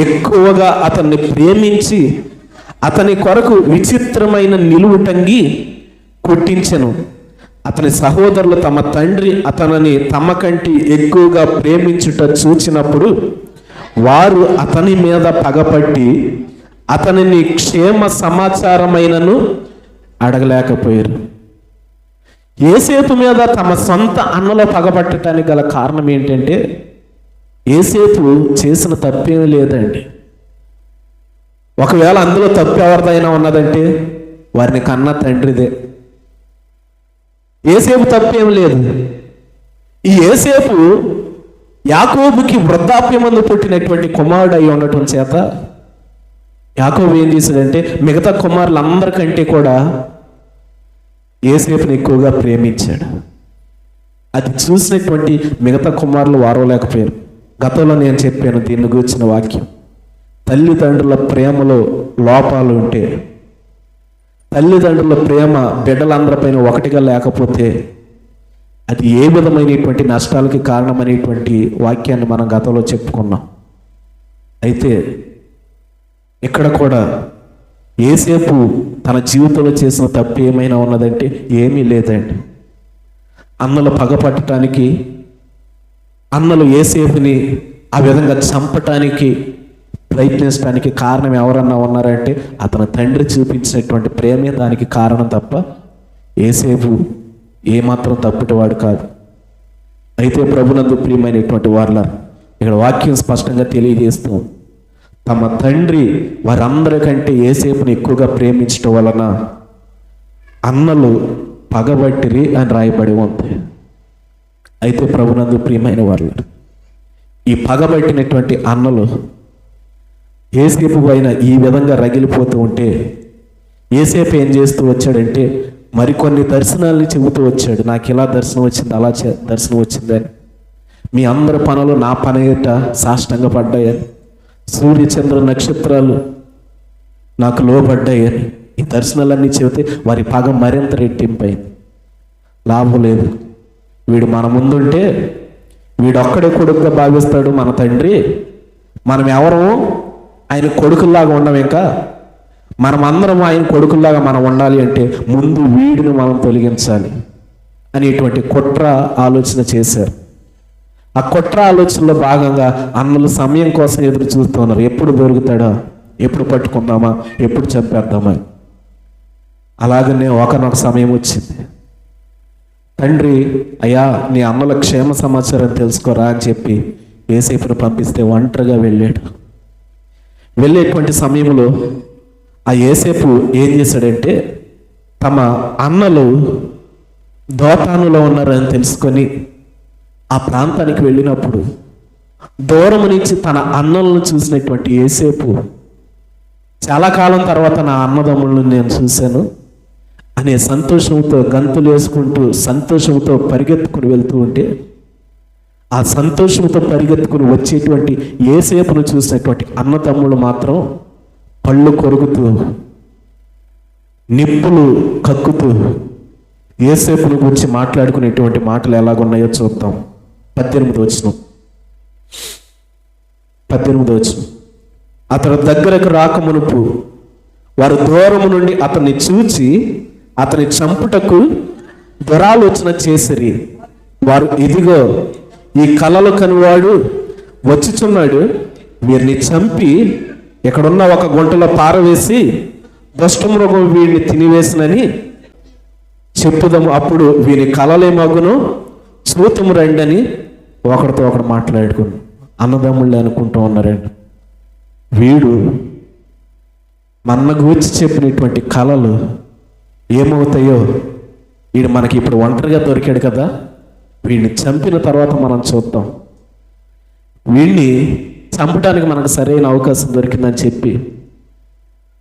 A: ఎక్కువగా అతన్ని ప్రేమించి అతని కొరకు విచిత్రమైన నిలువుటంగి కుట్టించెను. అతని సహోదరులు తమ తండ్రి అతనిని తమ కంటే ఎక్కువగా ప్రేమించుట చూచినప్పుడు వారు అతని మీద పగపట్టి అతనిని క్షేమ సమాచారమైనను అడగలేకపోయారు. యోసేపు మీద తమ సొంత అన్నలో పగపట్టడానికి గల కారణం ఏంటంటే యోసేపు చేసిన తప్పేమీ లేదండి. ఒకవేళ అందులో తప్పు ఎవరిదైనా ఉన్నదంటే వారిని కన్న తండ్రిదే. యోసేపు తప్పేం లేదు. ఈ యోసేపు యాకోబుకి వృద్ధాప్యమందు పుట్టినటువంటి కుమారుడు అయి ఉండటం చేత యాకోబు ఏం చేశాడంటే మిగతా కుమారులందరికంటే కూడా యోసేపుని ఎక్కువగా ప్రేమించాడు. అది చూసినటువంటి మిగతా కుమారులు వారవలేకపోయారు. గతంలో నేను చెప్పాను దీన్ని గురించిన వాక్యం. తల్లిదండ్రుల ప్రేమలో లోపాలు ఉంటే, తల్లిదండ్రుల ప్రేమ బిడ్డలందరిపైన ఒకటిగా లేకపోతే అది ఏ విధమైనటువంటి నష్టాలకి కారణమనేటువంటి వాక్యాన్ని మనం గతంలో చెప్పుకున్నాం. అయితే ఇక్కడ కూడా యోసేపు తన జీవితంలో చేసిన తప్పు ఏమైనా ఉన్నదంటే ఏమీ లేదండి. అన్నలు పగపట్టడానికి, అన్నలు యోసేపుని ఆ విధంగా చంపటానికి ప్రయత్నించడానికి కారణం ఎవరన్నా ఉన్నారంటే అతని తండ్రి చూపించినటువంటి ప్రేమే దానికి కారణం తప్ప యోసేపు ఏమాత్రం తప్పుటివాడు కాదు. అయితే ప్రభునందు ప్రియమైనటువంటి వాళ్ళ ఇక్కడ వాక్యం స్పష్టంగా తెలియజేస్తూ తమ తండ్రి వారందరికంటే యోసేపుని ఎక్కువగా ప్రేమించడం వలన అన్నలు పగబట్టిరి అని రాయబడి ఉంది. అయితే ప్రభునందు ప్రియమైన వాళ్ళు ఈ పగబట్టినటువంటి అన్నలు యోసేపు పైన ఈ విధంగా రగిలిపోతూ ఉంటే యోసేపు ఏం చేస్తూ వచ్చాడంటే మరికొన్ని దర్శనాలని చెబుతూ వచ్చాడు. నాకు ఇలా దర్శనం వచ్చింది, అలా దర్శనం వచ్చిందని, మీ అందరి పనులు నా పని ఏట సాష్టంగా పడ్డాయని, సూర్య చంద్ర నక్షత్రాలు నాకు లోబడ్డాయని ఈ దర్శనాలన్నీ చెబితే వారి పగ మరింత రెట్టింపైంది. లాభం లేదు. వీడు మన ముందుంటే వీడొక్కడే కొడుకుగా భావిస్తాడు మన తండ్రి. మనం ఎవరము ఆయన కొడుకుల్లాగా ఉండం, ఇంకా మనమందరం ఆయన కొడుకుల్లాగా మనం ఉండాలి అంటే ముందు వీడిని మనం తొలగించాలి అనేటువంటి కుట్ర ఆలోచన చేశారు. ఆ కుట్ర ఆలోచనలో భాగంగా అన్నలు సమయం కోసం ఎదురు చూస్తున్నారు. ఎప్పుడు దొరుకుతాడా, ఎప్పుడు పట్టుకుందామా, ఎప్పుడు చంపేద్దామా. అలాగనే ఒకనొక సమయం వచ్చింది. తండ్రి అయ్యా నీ అన్నల క్షేమ సమాచారం తెలుసుకోరా అని చెప్పి యోసేపును పంపిస్తే ఒంటరిగా వెళ్ళాడు. వెళ్ళేటువంటి సమయంలో ఆ యోసేపు ఏం చేశాడంటే తమ అన్నలు దోతానులో ఉన్నారని తెలుసుకొని ఆ ప్రాంతానికి వెళ్ళినప్పుడు దూరం నుంచి తన అన్నలను చూసినటువంటి యోసేపు చాలా కాలం తర్వాత నా అన్నదమ్ములను నేను చూశాను అనే సంతోషంతో గంతులు వేసుకుంటూ సంతోషంతో పరిగెత్తుకుని వెళ్తూ ఉంటే, ఆ సంతోషంతో పరిగెత్తుకుని వచ్చేటువంటి యోసేపును చూసినటువంటి అన్నదమ్ములు మాత్రం పళ్ళు కొరుకుతూ నిప్పులు కక్కుతూ యోసేపును గురించి మాట్లాడుకునేటువంటి మాటలు ఎలాగున్నాయో చూద్దాం. 18వ వచనం. అతడు దగ్గరకు రాకమునుపు వారు దూరము నుండి అతన్ని చూచి అతని చంపుటకు దురాలోచన చేసిరి. వారు, ఇదిగో ఈ కలలు కనివాడు వచ్చుచున్నాడు, వీరిని చంపి ఇక్కడున్న ఒక గుంటలో పారవేసి దుష్టమృగం వీడిని తినివేసినని చెప్పుదాము, అప్పుడు వీరి కలలేమగును చూతుము రండి అని ఒకరితో ఒకడు మాట్లాడుకుని అన్నదమ్ముళ్ళే అనుకుంటూ ఉన్నారండి. వీడు మన గురించి చెప్పినటువంటి కళలు ఏమవుతాయో, వీడు మనకి ఇప్పుడు ఒంటరిగా దొరికాడు కదా, వీడిని చంపిన తర్వాత మనం చూద్దాం, వీడిని చంపడానికి మనకు సరైన అవకాశం దొరికిందని చెప్పి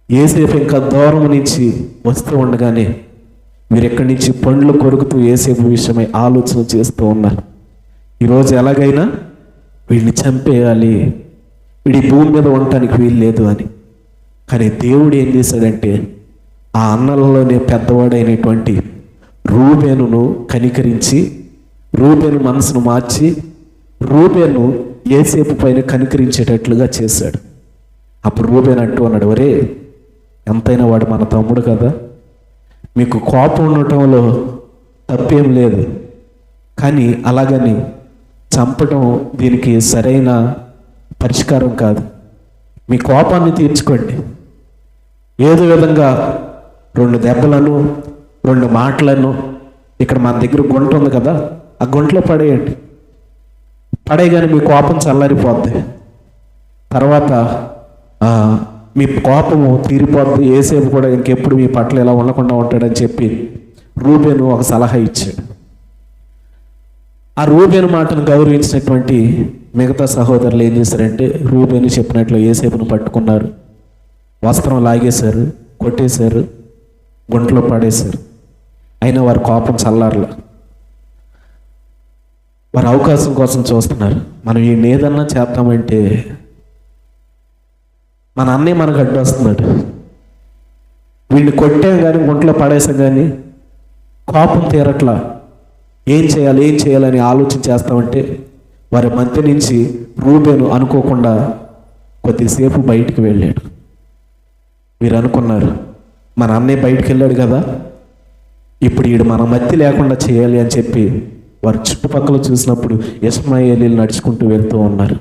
A: యోసేపు ఇంకా దూరం నుంచి వస్తూ ఉండగానే మీరు ఎక్కడి నుంచి పండ్లు కొరుకుతూ యోసేపు విషయమై ఆలోచన చేస్తూ ఉన్నారు. ఈరోజు ఎలాగైనా వీడిని చంపేయాలి, వీడి భూమి మీద ఉండటానికి వీలు లేదు అని. కానీ దేవుడు ఏం చేశాడంటే ఆ అన్నలలోనే పెద్దవాడైనటువంటి రూబేనును కనికరించి, రూబేను మనసును మార్చి రూబేను యోసేపు పైన కనికరించేటట్లుగా చేశాడు. అప్పుడు రూబేను అంటూ అన్నాడు, ఒరే ఎంతైనా వాడు మన తమ్ముడు కదా, మీకు కోపం ఉండటంలో తప్పేం లేదు, కానీ అలాగని చంపటం దీనికి సరైన పరిష్కారం కాదు. మీ కోపాన్ని తీర్చుకోండి, ఏదో విధంగా 2 దెబ్బలను 2 మాటలను ఇక్కడ మన దగ్గర గుంట ఉంది కదా, ఆ గుంటలో పడేయండి. పడేయగానే మీ కోపం చల్లారిపోద్ది, తర్వాత మీ కోపము తీరిపోద్ది. యోసేపు కూడా ఇంకెప్పుడు మీ పట్ల ఇలా ఉండకుండా ఉంటాడని చెప్పి రూబేను ఒక సలహా ఇచ్చాడు. ఆ రూబేను మాటను గౌరవించినటువంటి మిగతా సహోదరులు ఏం చేశారంటే రూబేను చెప్పినట్లు యోసేపును పట్టుకున్నారు, వస్త్రం లాగేశారు, కొట్టేశారు, గుంటలో పడేశారు. అయినా వారి కోపం చల్లారల. వారి అవకాశం కోసం చూస్తున్నారు. మనం ఈయన ఏదన్నా చేద్దామంటే మన అన్నయ్య మనకు అడ్డు వస్తున్నాడు, వీడిని కొట్టాం కానీ గుంటలో పడేసాం కానీ కోపం తీరట్లా, ఏం చేయాలని ఆలోచన చేస్తామంటే వారి మధ్య నుంచి రూబేను అనుకోకుండా కొద్దిసేపు బయటికి వెళ్ళాడు. వీరు అనుకున్నారు, మన అన్నయ్య బయటికి వెళ్ళాడు కదా, ఇప్పుడు వీడు మన మధ్య లేకుండా చేయాలి అని చెప్పి వారు చుట్టుపక్కల చూసినప్పుడు ఇష్మాయేలీలు నడుచుకుంటూ వెళ్తూ ఉన్నారు.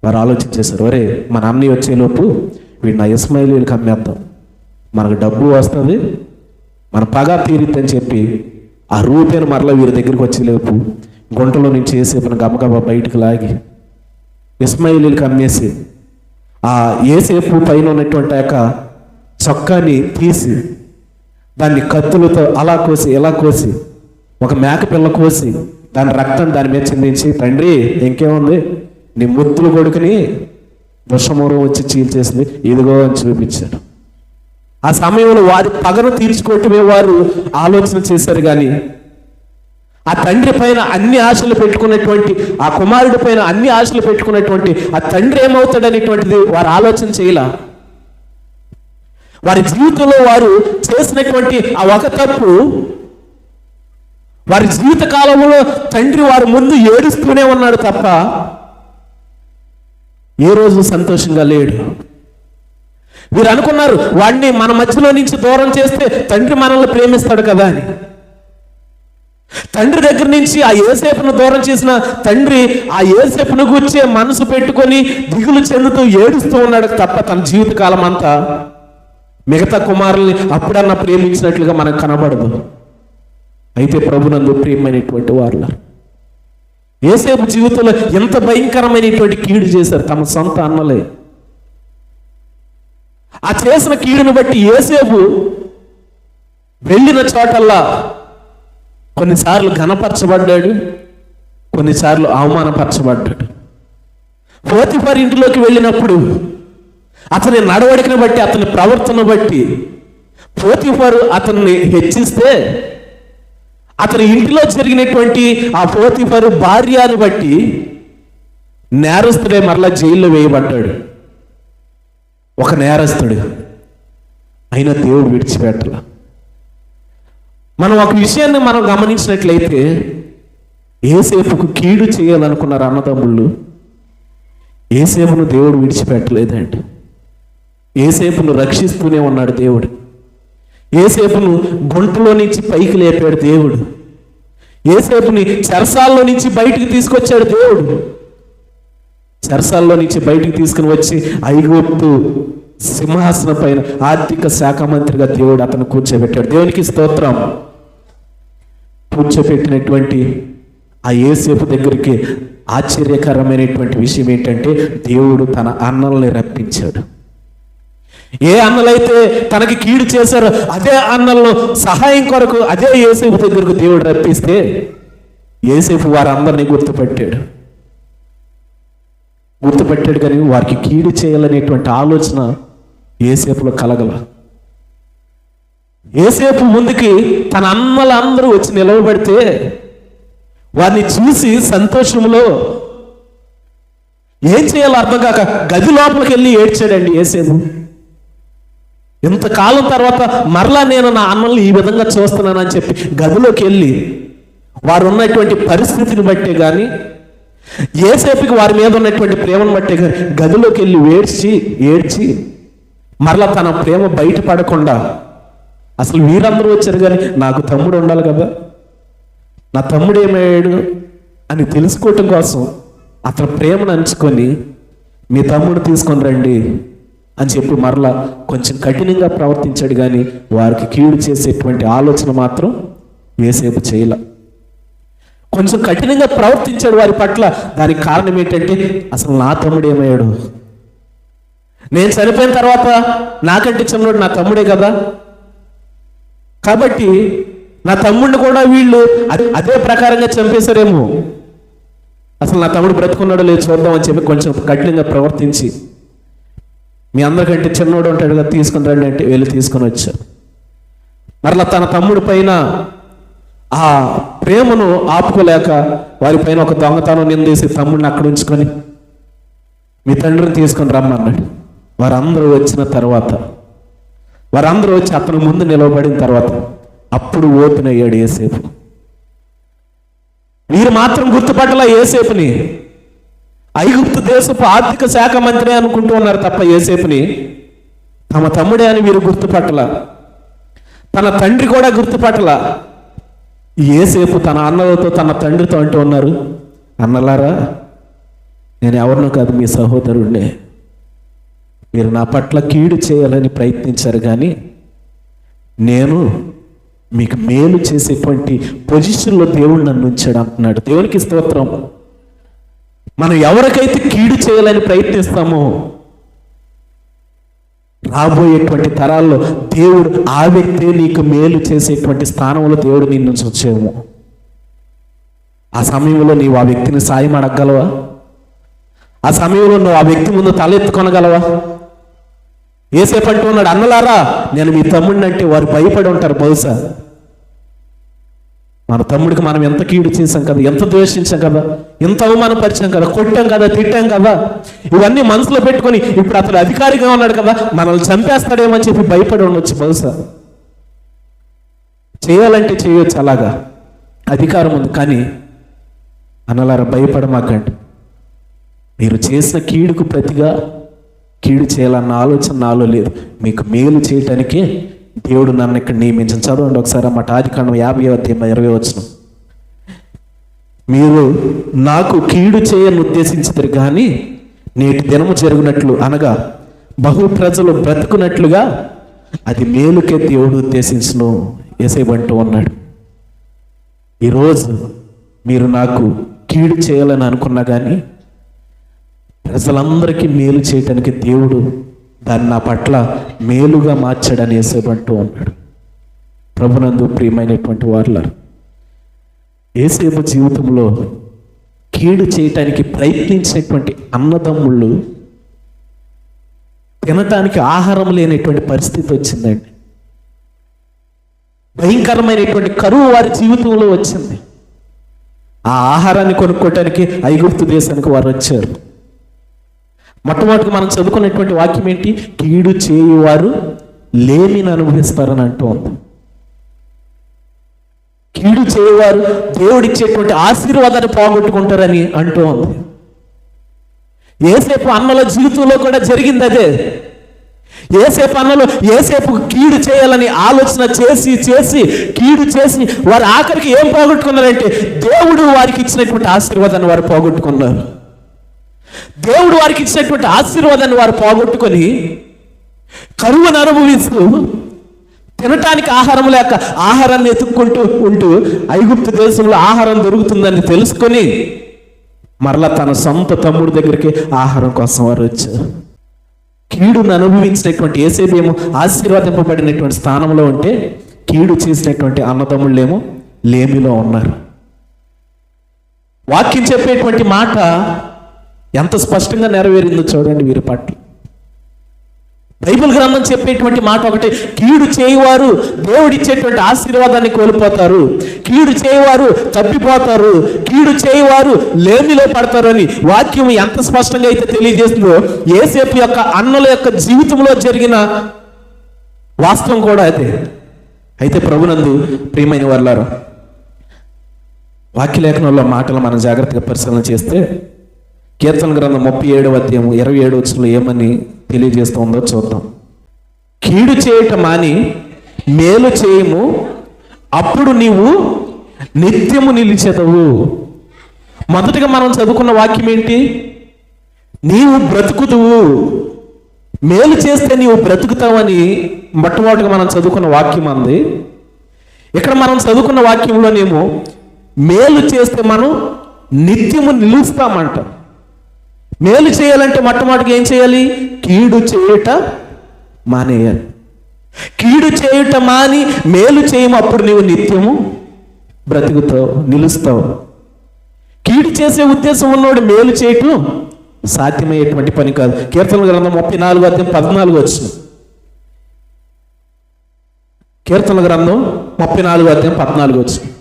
A: వారు ఆలోచించేశారు, ఒరే మన అన్నయ్య వచ్చేలోపు వీడిని ఇష్మాయేలీలకు అమ్మేద్దాం, మనకు డబ్బు వస్తుంది, మన పగా తీరిద్దని చెప్పి ఆ రూబేను మరలా వీరి దగ్గరికి వచ్చేలోపు గుంటలో నుంచి యోసేపును గబగబా బయటకు లాగి ఇష్మాయేలీలకు అమ్మేసి ఆ యోసేపు పైన ఉన్నటువంటి యొక్క చొక్కాని తీసి దాన్ని కత్తులతో అలా కోసి ఇలా కోసి ఒక మేక పిల్ల కోసి దాని రక్తం దాని మీద చిందించి, తండ్రి ఇంకేముంది నీ ముద్దులు కొడుకుని దుష్టమూరం వచ్చి చీల్చేసింది ఇదిగో అని చూపించాడు. ఆ సమయంలో వారి పగను తీర్చుకోవటమే వారు ఆలోచన చేశారు. కానీ ఆ తండ్రి పైన అన్ని ఆశలు పెట్టుకున్నటువంటి, ఆ కుమారుడి పైన అన్ని ఆశలు పెట్టుకున్నటువంటి ఆ తండ్రి ఏమవుతాడనేటువంటిది వారు ఆలోచన చేయలా. వారి జీవితంలో వారు చేసినటువంటి ఆ ఒక తప్పు, వారి జీవిత కాలంలో తండ్రి వారి ముందు ఏడుస్తూనే ఉన్నాడు తప్ప ఏ రోజు సంతోషంగా లేడు. వీరు అనుకున్నారు వాడిని మన మధ్యలో నుంచి దూరం చేస్తే తండ్రి మనల్ని ప్రేమిస్తాడు కదా అని. తండ్రి దగ్గర నుంచి ఆ యోసేపును దూరం చేసిన తండ్రి ఆ యోసేపును గూర్చే మనసు పెట్టుకొని దిగులు చెందుతూ ఏడుస్తూ ఉన్నాడు తప్ప తన జీవితకాలం అంతా మిగతా కుమారుల్ని అప్పుడన్నా ప్రేమించినట్లుగా మనకు కనబడదు. అయితే ప్రభునందు ప్రియమైనటువంటి వారు యోసేపు జీవితంలో ఎంత భయంకరమైనటువంటి కీడు చేశారు తమ సొంత అన్నలే. ఆ చేసిన కీడును బట్టి యోసేపు వెళ్ళిన చోటల్లా కొన్నిసార్లు ఘనపరచబడ్డాడు, కొన్నిసార్లు అవమానపరచబడ్డాడు. పోతిఫర్ ఇంటిలోకి వెళ్ళినప్పుడు అతని నడవడికను బట్టి, అతని ప్రవర్తన బట్టి పోతిఫరు అతన్ని హెచ్చిస్తే, అతని ఇంటిలో జరిగినటువంటి ఆ పోతిఫరు భార్యను బట్టి నేరస్తుడే మరలా జైల్లో వేయబడ్డాడు. ఒక నేరస్తుడు అయినా దేవుడు విడిచిపెట్టాల. మనం ఒక విషయాన్ని మనం గమనించినట్లయితే, యోసేపుకు కీడు చేయాలనుకున్నారు అన్నదమ్ముళ్ళు, యోసేపును దేవుడు విడిచిపెట్టలేదండి. యోసేపును రక్షిస్తూనే ఉన్నాడు దేవుడు. యోసేపును గుంటలో నుంచి పైకి లేపాడు దేవుడు. యోసేపుని చెరసాల్లో నుంచి బయటికి తీసుకొచ్చాడు దేవుడు. చెరసాల్లో నుంచి బయటికి తీసుకుని వచ్చి ఐగుప్తు సింహాసనం పైన ఆర్థిక శాఖ మంత్రిగా దేవుడు అతను కూర్చోబెట్టాడు. దేవునికి స్తోత్రం. కూర్చోబెట్టినటువంటి ఆ యోసేపు దగ్గరికి ఆశ్చర్యకరమైనటువంటి విషయం ఏంటంటే, దేవుడు తన అన్నల్ని రప్పించాడు. ఏ అన్నలైతే తనకి కీడు చేశారో అదే అన్నల్లో సహాయం కొరకు అదే యోసేపు దగ్గరకు దేవుడు రప్పిస్తే, యోసేపు వారందరినీ గుర్తుపట్టాడు కానీ వారికి కీడు చేయాలనేటువంటి ఆలోచన యోసేపులో కలగల. యోసేపు ముందుకి తన అన్నలందరూ వచ్చి నిలవబడితే వారిని చూసి సంతోషంలో ఏం చేయాలో అర్థం కాక గది లోపలికి వెళ్ళి ఏడ్చాడండి యోసేపు. ఇంతకాలం తర్వాత మరలా నేను నా అన్నల్ని ఈ విధంగా చూస్తున్నానని చెప్పి గదిలోకి వెళ్ళి వారు ఉన్నటువంటి పరిస్థితిని బట్టే కానీ, యోసేపుకి వారి మీద ఉన్నటువంటి ప్రేమను బట్టే కానీ గదిలోకి వెళ్ళి ఏడ్చి మరలా తన ప్రేమ బయటపడకుండా, అసలు వీరందరూ వచ్చారు కానీ నాకు తమ్ముడు ఉండాలి కదా, నా తమ్ముడు ఏమయ్యాడు అని తెలుసుకోవటం కోసం అతని ప్రేమను అంచుకొని మీ తమ్ముడు తీసుకొని రండి అని చెప్పి మరలా కొంచెం కఠినంగా ప్రవర్తించాడు కానీ వారికి కీడు చేసేటువంటి ఆలోచన మాత్రం యోసేపు చేయలే. కొంచెం కఠినంగా ప్రవర్తించాడు వారి పట్ల. దానికి కారణం ఏంటంటే, అసలు నా తమ్ముడు ఏమయ్యాడు, నేను చనిపోయిన తర్వాత నాకంటే చిన్నోడు నా తమ్ముడే కదా, కాబట్టి నా తమ్ముడిని కూడా వీళ్ళు అదే ప్రకారంగా చంపేశారేమో, అసలు నా తమ్ముడు బ్రతుకున్నాడో లేదు చూద్దాం అని చెప్పి కొంచెం కఠినంగా ప్రవర్తించి, మీ అందరికంటే చిన్నోడు ఉంటాడు కదా తీసుకుని రండి అంటే వెళ్ళి తీసుకొని వచ్చారు. మరలా తన తమ్ముడి పైన ఆ ప్రేమను ఆపుకోలేక వారిపైన ఒక దొంగతనం నిందేసి తమ్ముడిని అక్కడ ఉంచుకొని మీ తండ్రిని తీసుకొని రమ్మన్నాడు. వారందరూ వచ్చిన తర్వాత, వారందరూ వచ్చి అతని ముందు నిలవబడిన తర్వాత అప్పుడు ఓపెన్ అయ్యాడు యోసేపు. వీరు మాత్రం గుర్తుపట్టలా యోసేపుని. ఐగుప్తు దేశపు ఆర్థిక శాఖ మంత్రి అనుకుంటూ ఉన్నారు తప్ప యోసేపుని తమ తమ్ముడే అని వీరు గుర్తుపట్టలా. తన తండ్రి కూడా గుర్తుపట్టలా. యోసేపు తన అన్నలతో తన తండ్రితో అంటూ ఉన్నారు, అన్నలారా, నేను ఎవరినో కాదు, మీ సహోదరుడినే. మీరు నా పట్ల కీడు చేయాలని ప్రయత్నించారు కానీ నేను మీకు మేలు చేసేటువంటి పొజిషన్లో దేవుడు నన్ను ఉంచాడు అంటున్నాడు. దేవునికి స్తోత్రం. మనం ఎవరికైతే కీడు చేయాలని ప్రయత్నిస్తామో రాబోయేటువంటి తరాల్లో దేవుడు ఆ వ్యక్తే నీకు మేలు చేసేటువంటి స్థానంలో దేవుడు నిన్ను ఉంచేమో. ఆ సమయంలో నీవు ఆ వ్యక్తిని సాయం అడగగలవా? ఆ సమయంలో నువ్వు ఆ వ్యక్తి ముందు తలెత్తుకొనగలవా? యోసేపు అంటూ ఉన్నాడు, అన్నలారా, నేను మీ తమ్ముడిని అంటే వారు భయపడి ఉంటారు. బహుశా మన తమ్ముడికి మనం ఎంత కీడు చేశాం కదా, ఎంత ద్వేషించాం కదా, ఎంత అవమానపరిచాం కదా, కొట్టాం కదా, తిట్టాం కదా, ఇవన్నీ మనసులో పెట్టుకొని ఇప్పుడు అతడు అధికారిగా ఉన్నాడు కదా, మనల్ని చంపేస్తాడేమని చెప్పి భయపడి ఉండొచ్చు. బహుశా చేయాలంటే చేయొచ్చు, అలాగా అధికారం ఉంది. కానీ అన్నలారా, భయపడమాకండి. మీరు చేసిన కీడుకు ప్రతిగా కీడు చేయాలన్న ఆలోచన నాలో లేదు. మీకు మేలు చేయటానికి దేవుడు నన్ను ఇక్కడ నియమించను. చదవండి ఒకసారి అన్నమాట. ఆదికాండం 50:20. మీరు నాకు కీడు చేయని ఉద్దేశించారు కానీ నేటి దినము జరుగునట్లు, అనగా బహు ప్రజలు బ్రతుకున్నట్లుగా అది మేలుకే దేవుడు ఉద్దేశించును యేసేపు అంటూ ఉన్నాడు. ఈరోజు మీరు నాకు కీడు చేయాలని అనుకున్నా కానీ ప్రజలందరికీ మేలు చేయటానికి దేవుడు దాన్ని నా పట్ల మేలుగా మార్చాడని యేసేపు అంటూ ఉన్నాడు. ప్రభునందు ప్రియమైనటువంటి వారులారా, యేసేపు జీవితంలో కీడు చేయటానికి ప్రయత్నించినటువంటి అన్నదమ్ముళ్ళు తినటానికి ఆహారం లేనటువంటి పరిస్థితి వచ్చిందండి. భయంకరమైనటువంటి కరువు వారి జీవితంలో వచ్చింది. ఆ ఆహారాన్ని కొనుక్కోవటానికి ఐగుప్తు దేశానికి వారు వచ్చారు. మొట్టమొదటిగా మనం చదువుకున్నటువంటి వాక్యం ఏంటి? కీడు చేయువారు లేమిని అనుభవిస్తారని అంటూ ఉంది. కీడు చేయవారు దేవుడిచ్చేటువంటి ఆశీర్వాదాన్ని పోగొట్టుకుంటారని అంటూ ఉంది. యోసేపు అన్నల జీవితంలో కూడా జరిగింది అదే. యోసేపు అన్నలు యోసేపు కీడు చేయాలని ఆలోచన చేసి చేసి కీడు చేసి వారు ఆఖరికి ఏం పోగొట్టుకున్నారంటే దేవుడు వారికి ఇచ్చినటువంటి ఆశీర్వాదాన్ని వారు పోగొట్టుకున్నారు. దేవుడు వారికి ఇచ్చినటువంటి ఆశీర్వాదాన్ని వారు పోగొట్టుకొని కరువును అనుభవిస్తూ తినటానికి ఆహారం లేక ఆహారాన్ని ఎత్తుక్కుంటూ ఉంటూ ఐగుప్తు దేశంలో ఆహారం దొరుకుతుందని తెలుసుకొని మరలా తన సొంత తమ్ముడి దగ్గరికి ఆహారం కోసం వారు వచ్చారు. కీడును అనుభవించినటువంటి యోసేపేమో ఆశీర్వాదింపబడినటువంటి స్థానంలో ఉంటే కీడు చేసినటువంటి అన్నదమ్ముళ్ళేమో లేమిలో ఉన్నారు. వాక్యం చెప్పేటువంటి మాట ఎంత స్పష్టంగా నెరవేరిందో చూడండి వీరి పట్ల. బైబిల్ గ్రంథం చెప్పేటువంటి మాట ఒకటి, కీడు చేయవారు దేవుడిచ్చేటువంటి ఆశీర్వాదాన్ని కోల్పోతారు, కీడు చేయవారు తప్పిపోతారు, కీడు చేయవారు లేమిలో పడతారు అని వాక్యం ఎంత స్పష్టంగా అయితే తెలియజేస్తుందో యోసేపు యొక్క అన్నల యొక్క జీవితంలో జరిగిన వాస్తవం కూడా అదే. అయితే ప్రభునందు ప్రియమైన వారులారా, వాక్యలేఖనంలో మాటలు మనం జాగ్రత్తగా పరిశీలన చేస్తే కీర్తన గ్రంథం 37వ అధ్యాయం 27వ వచనంలో ఏమని తెలియజేస్తుందో చూద్దాం. కీడు చేయట మాని మేలు చేయము, అప్పుడు నీవు నిత్యము నిలిచెదవు. మొదటగా మనం చదువుకున్న వాక్యం ఏంటి? నీవు బ్రతుకుతువు, మేలు చేస్తే నీవు బ్రతుకుతావని మొట్టమొదటిగా మనం చదువుకున్న వాక్యం అంది. ఇక్కడ మనం చదువుకున్న వాక్యంలోనేమో మేలు చేస్తే మనం నిత్యము నిలుస్తామంట. మేలు చేయాలంటే మొట్టమొదటిగా ఏం చేయాలి? కీడు చేయుట మానేయాలి. కీడు చేయుట మాని మేలు చేయము, అప్పుడు నీవు నిత్యము బ్రతుకుతావు, నిలుస్తావు. కీడు చేసే ఉద్దేశం ఉన్నోడు మేలు చేయటం సాధ్యమయ్యేటువంటి పని కాదు. కీర్తన గ్రంథం 34వ అధ్యాయం 14వ వచనం. కీర్తన గ్రంథం 34వ అధ్యాయం 14వ వచనం.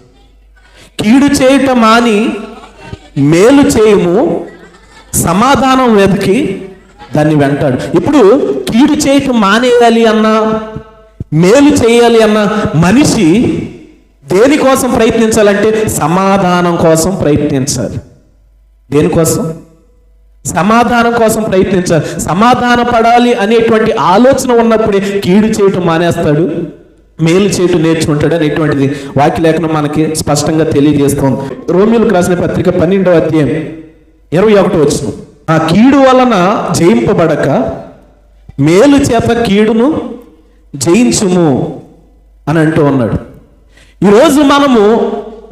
A: కీడు చేయుట మాని మేలు చేయము, సమాధానం వెతికి దాన్ని వెంటాడు. ఇప్పుడు కీడు చేయటం మానేయాలి అన్నా మేలు చేయాలి అన్న మనిషి దేనికోసం ప్రయత్నించాలంటే సమాధానం కోసం ప్రయత్నించాలి. దేనికోసం? సమాధానం కోసం ప్రయత్నించాలి. సమాధాన పడాలి అనేటువంటి ఆలోచన ఉన్నప్పుడే కీడు చేయటం మానేస్తాడు, మేలు చేయటం నేర్చుకుంటాడు అనేటువంటిది వాక్యలేఖనం మనకి స్పష్టంగా తెలియజేస్తుంది. రోమియోలకు రాసిన పత్రిక 12వ అధ్యాయం 21వ వచనం. ఆ కీడు వలన జయింపబడక మేలు చేత కీడును జయించుము అని అంటూ ఉన్నాడు. ఈరోజు మనము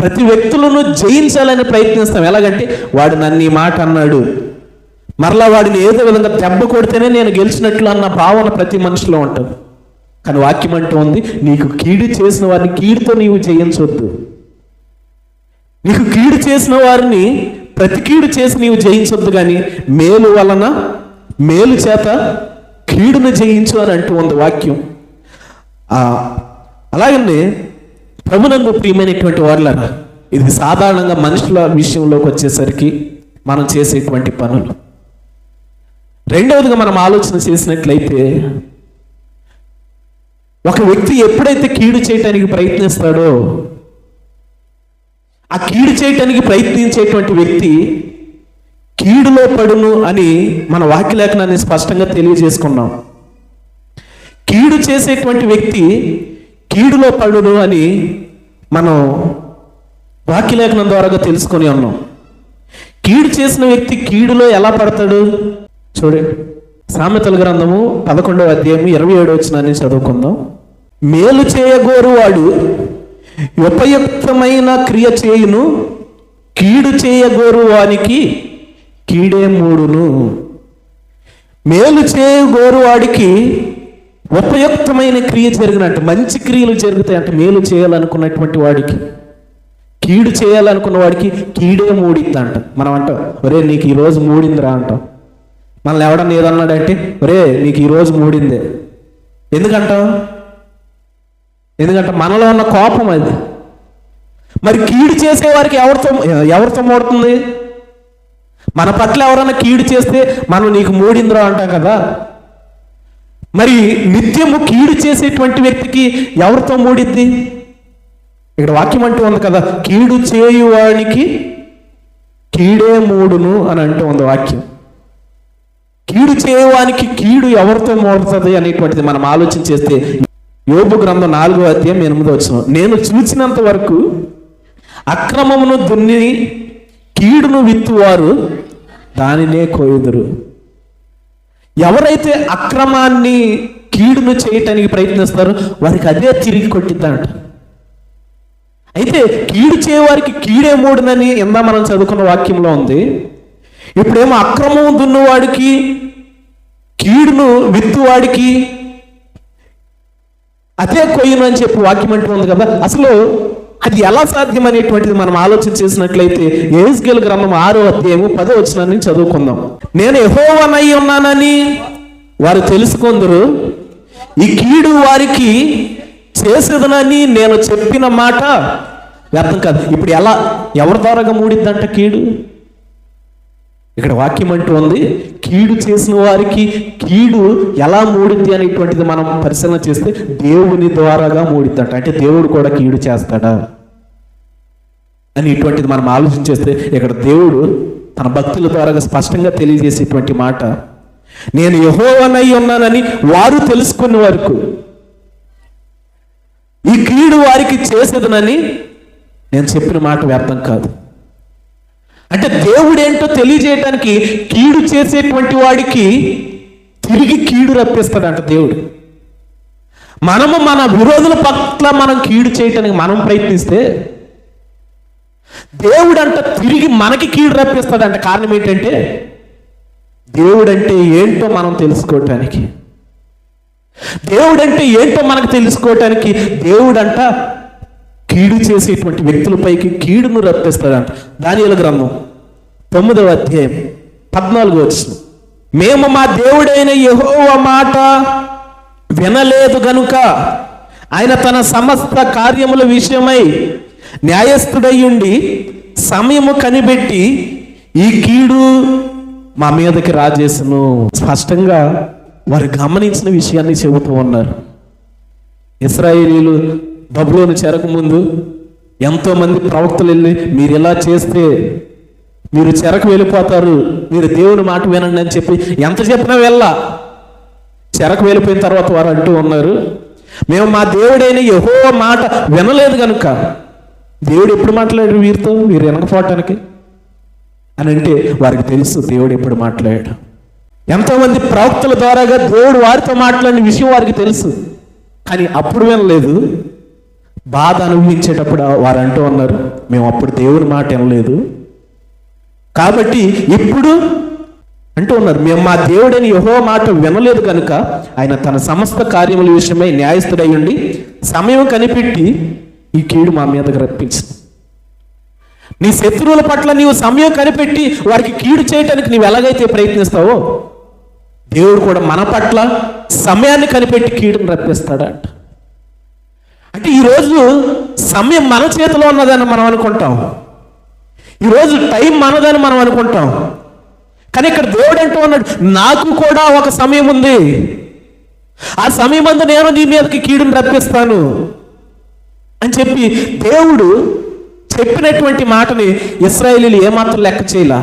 A: ప్రతి వ్యక్తులను జయించాలని ప్రయత్నిస్తాం. ఎలాగంటే వాడు నన్ను ఈ మాట అన్నాడు, మరలా వాడిని ఏదో విధంగా దెబ్బ కొడితేనే నేను గెలిచినట్లు అన్న భావన ప్రతి మనిషిలో ఉంటుంది. కానీ వాక్యం అంటూ ఉంది, నీకు కీడు చేసిన వారిని కీడుతో నీవు జయించవద్దు. నీకు కీడు చేసిన వారిని ప్రతి కీడు చేసి నీవు జయించొద్దు, కానీ మేలు వలన మేలు చేత కీడును జయించు అని అంటూ ఉంది వాక్యం. అలాగనే ప్రభునందు ప్రియమైనటువంటి వారులారా, ఇది సాధారణంగా మనుషుల విషయంలోకి వచ్చేసరికి మనం చేసేటువంటి పనులు. రెండవదిగా మనం ఆలోచన చేసినట్లయితే, ఒక వ్యక్తి ఎప్పుడైతే కీడు చేయటానికి ప్రయత్నిస్తాడో ఆ కీడు చేయటానికి ప్రయత్నించేటువంటి వ్యక్తి కీడులో పడును అని మన వాక్యలేఖనాన్ని స్పష్టంగా తెలియజేసుకున్నాం. కీడు చేసేటువంటి వ్యక్తి కీడులో పడును అని మనం వాక్యలేఖనం ద్వారా తెలుసుకొని ఉన్నాం. కీడు చేసిన వ్యక్తి కీడులో ఎలా పడతాడు చూడండి. సామెతల గ్రంథము 11వ అధ్యాయం 27వ వచనాన్ని చదువుకుందాం. మేలు చేయగోరు వాడు ఉపయుక్తమైన క్రియ చేయును, కీడు చేయగోరు వానికి కీడే మూడును. మేలు చేయగోరు వాడికి ఉపయుక్తమైన క్రియ జరిగినట్టు, మంచి క్రియలు జరుగుతాయి అంటే మేలు చేయాలనుకున్నటువంటి వాడికి. కీడు చేయాలనుకున్న వాడికి కీడే మూడిద్దంట. మనం అంటాం, ఒరే నీకు ఈరోజు మూడిందిరా అంటాం. మనల్ని ఎవడన్నా ఏదన్నాడంటే, ఒరే నీకు ఈరోజు మూడిందే. ఎందుకంటాం? ఎందుకంటే మనలో ఉన్న కోపం అది. మరి కీడు చేసేవారికి ఎవరితో మూడుతుంది? మన పట్ల ఎవరన్నా కీడు చేస్తే మనం నీకు మూడిందిరా అంటాం కదా. మరి నిత్యము కీడు చేసేటువంటి వ్యక్తికి ఎవరితో మూడిద్ది? ఇక్కడ వాక్యం అంటూ ఉంది కదా, కీడు చేయువానికి కీడే మూడును అని అంటూ ఉంది వాక్యం. కీడు చేయవానికి కీడు ఎవరితో మూడుతుంది అనేటువంటిది మనం ఆలోచన చేస్తే, యోబు గ్రంథం 4వ అధ్యాయం 8వ వచనం, నేను చూసినంత వరకు అక్రమమును దున్ని కీడును విత్తువారు దానినే కోయుదురు. ఎవరైతే అక్రమాన్ని కీడును చేయటానికి ప్రయత్నిస్తారో వారికి అదే తిరిగి కొట్టిద్దంట. అయితే కీడు చేయవారికి కీడే మూడునని ఎందా మనం చదువుకున్న వాక్యంలో ఉంది. ఇప్పుడేమో అక్రమం దున్నువాడికి కీడును విత్తువాడికి అదే కొయ్యను అని చెప్పి వాక్యం అంటూ ఉంది కదా. అసలు అది ఎలా సాధ్యం అనేటువంటిది మనం ఆలోచన చేసినట్లయితే యెహెజ్కేలు గ్రంథం 6వ అధ్యాయం 10వ వచనాన్ని చదువుకుందాం. నేను యెహోవానై ఉన్నానని వారు తెలుసుకొందురు, ఈ కీడు వారికి చేసేదనని నేను చెప్పిన మాట వ్యర్థం కాదు. ఇప్పుడు ఎవరి ద్వారాగా మూడిద్దంట కీడు? ఇక్కడ వాక్యం అంటూ ఉంది, కీడు చేసిన వారికి కీడు ఎలా మూడిద్ది అనేటువంటిది మనం పరిశీలన చేస్తే దేవుని ద్వారాగా మూడిద్దంట. అంటే దేవుడు కూడా కీడు చేస్తాడా అని ఇటువంటిది మనం ఆలోచన చేస్తే ఇక్కడ దేవుడు తన భక్తుల ద్వారా స్పష్టంగా తెలియజేసేటువంటి మాట, నేను యెహోవానై ఉన్నానని వారు తెలుసుకున్న వరకు ఈ కీడు వారికి చేసేదనని నేను చెప్పిన మాట వ్యర్థం కాదు. అంటే దేవుడు ఏంటో తెలియజేయటానికి కీడు చేసేటువంటి వాడికి తిరిగి కీడు రప్పిస్తాడంట దేవుడు. మనము మన విరోధుల పట్ల మనం కీడు చేయటానికి మనం ప్రయత్నిస్తే దేవుడు అంట తిరిగి మనకి కీడు రప్పిస్తాడంట. కారణం ఏంటంటే దేవుడంటే ఏంటో మనం తెలుసుకోవటానికి, దేవుడంటే ఏంటో మనకు తెలుసుకోవటానికి దేవుడంట కీడు చేసేటువంటి వ్యక్తులపైకి కీడును రప్పిస్తాడంట. దానియేలు గ్రంథం 9వ అధ్యాయం 14వ వచనం, మేము మా దేవుడైన యెహోవా మాట వినలేదు గనుక ఆయన తన సమస్త కార్యముల విషయమై న్యాయస్థుడై ఉండి సమయము కనిపెట్టి ఈ కీడు మా మీదకి రాజేసును. స్పష్టంగా వారు గమనించిన విషయాన్ని చెబుతూ ఉన్నారు. ఇశ్రాయేలీలు బబులోను చెరకు ముందు ఎంతోమంది ప్రవక్తలు వెళ్ళి, మీరు ఇలా చేస్తే మీరు చెరకు వెళ్ళిపోతారు, మీరు దేవుని మాట వినండి అని చెప్పి ఎంత చెప్పినా చెరకు వెళ్ళిపోయిన తర్వాత వారు అంటూ ఉన్నారు, మేము మా దేవుడైన యెహోవా మాట వినలేదు కనుక. దేవుడు ఎప్పుడు మాట్లాడాడు వీరితో, వీరు వెనకపోవటానికి అని అంటే వారికి తెలుసు దేవుడు ఎప్పుడు మాట్లాడాడు. ఎంతోమంది ప్రవక్తల ద్వారాగా దేవుడు వారితో మాట్లాడిన విషయం వారికి తెలుసు, కానీ అప్పుడు వినలేదు. బాధ అనుభవించేటప్పుడు వారు అంటూ ఉన్నారు, మేము అప్పుడు దేవుని మాట వినలేదు కాబట్టి ఇప్పుడు అంటూ ఉన్నారు, మేము మా దేవుడని యెహోవా మాట వినలేదు కనుక ఆయన తన సమస్త కార్యముల విషయమై న్యాయస్థుడై ఉండి సమయం కనిపెట్టి ఈ కీడు మా మీదకి రప్పించింది. నీ శత్రువుల పట్ల నీవు సమయం కనిపెట్టి వారికి కీడు చేయటానికి నీవు ఎలాగైతే ప్రయత్నిస్తావో దేవుడు కూడా మన పట్ల సమయాన్ని కనిపెట్టి కీడును రప్పిస్తాడంట. అంటే ఈరోజు సమయం మన చేతిలో ఉన్నదని మనం అనుకుంటాం, ఈరోజు టైం మనదని మనం అనుకుంటాం. కానీ ఇక్కడ దేవుడు అంటూ ఉన్నాడు, నాకు కూడా ఒక సమయం ఉంది, ఆ సమయం అందు నేను నీ మీదకి కీడును రప్పిస్తాను అని చెప్పి దేవుడు చెప్పినటువంటి మాటని ఇశ్రాయేలీలు ఏమాత్రం లెక్క చేయలా.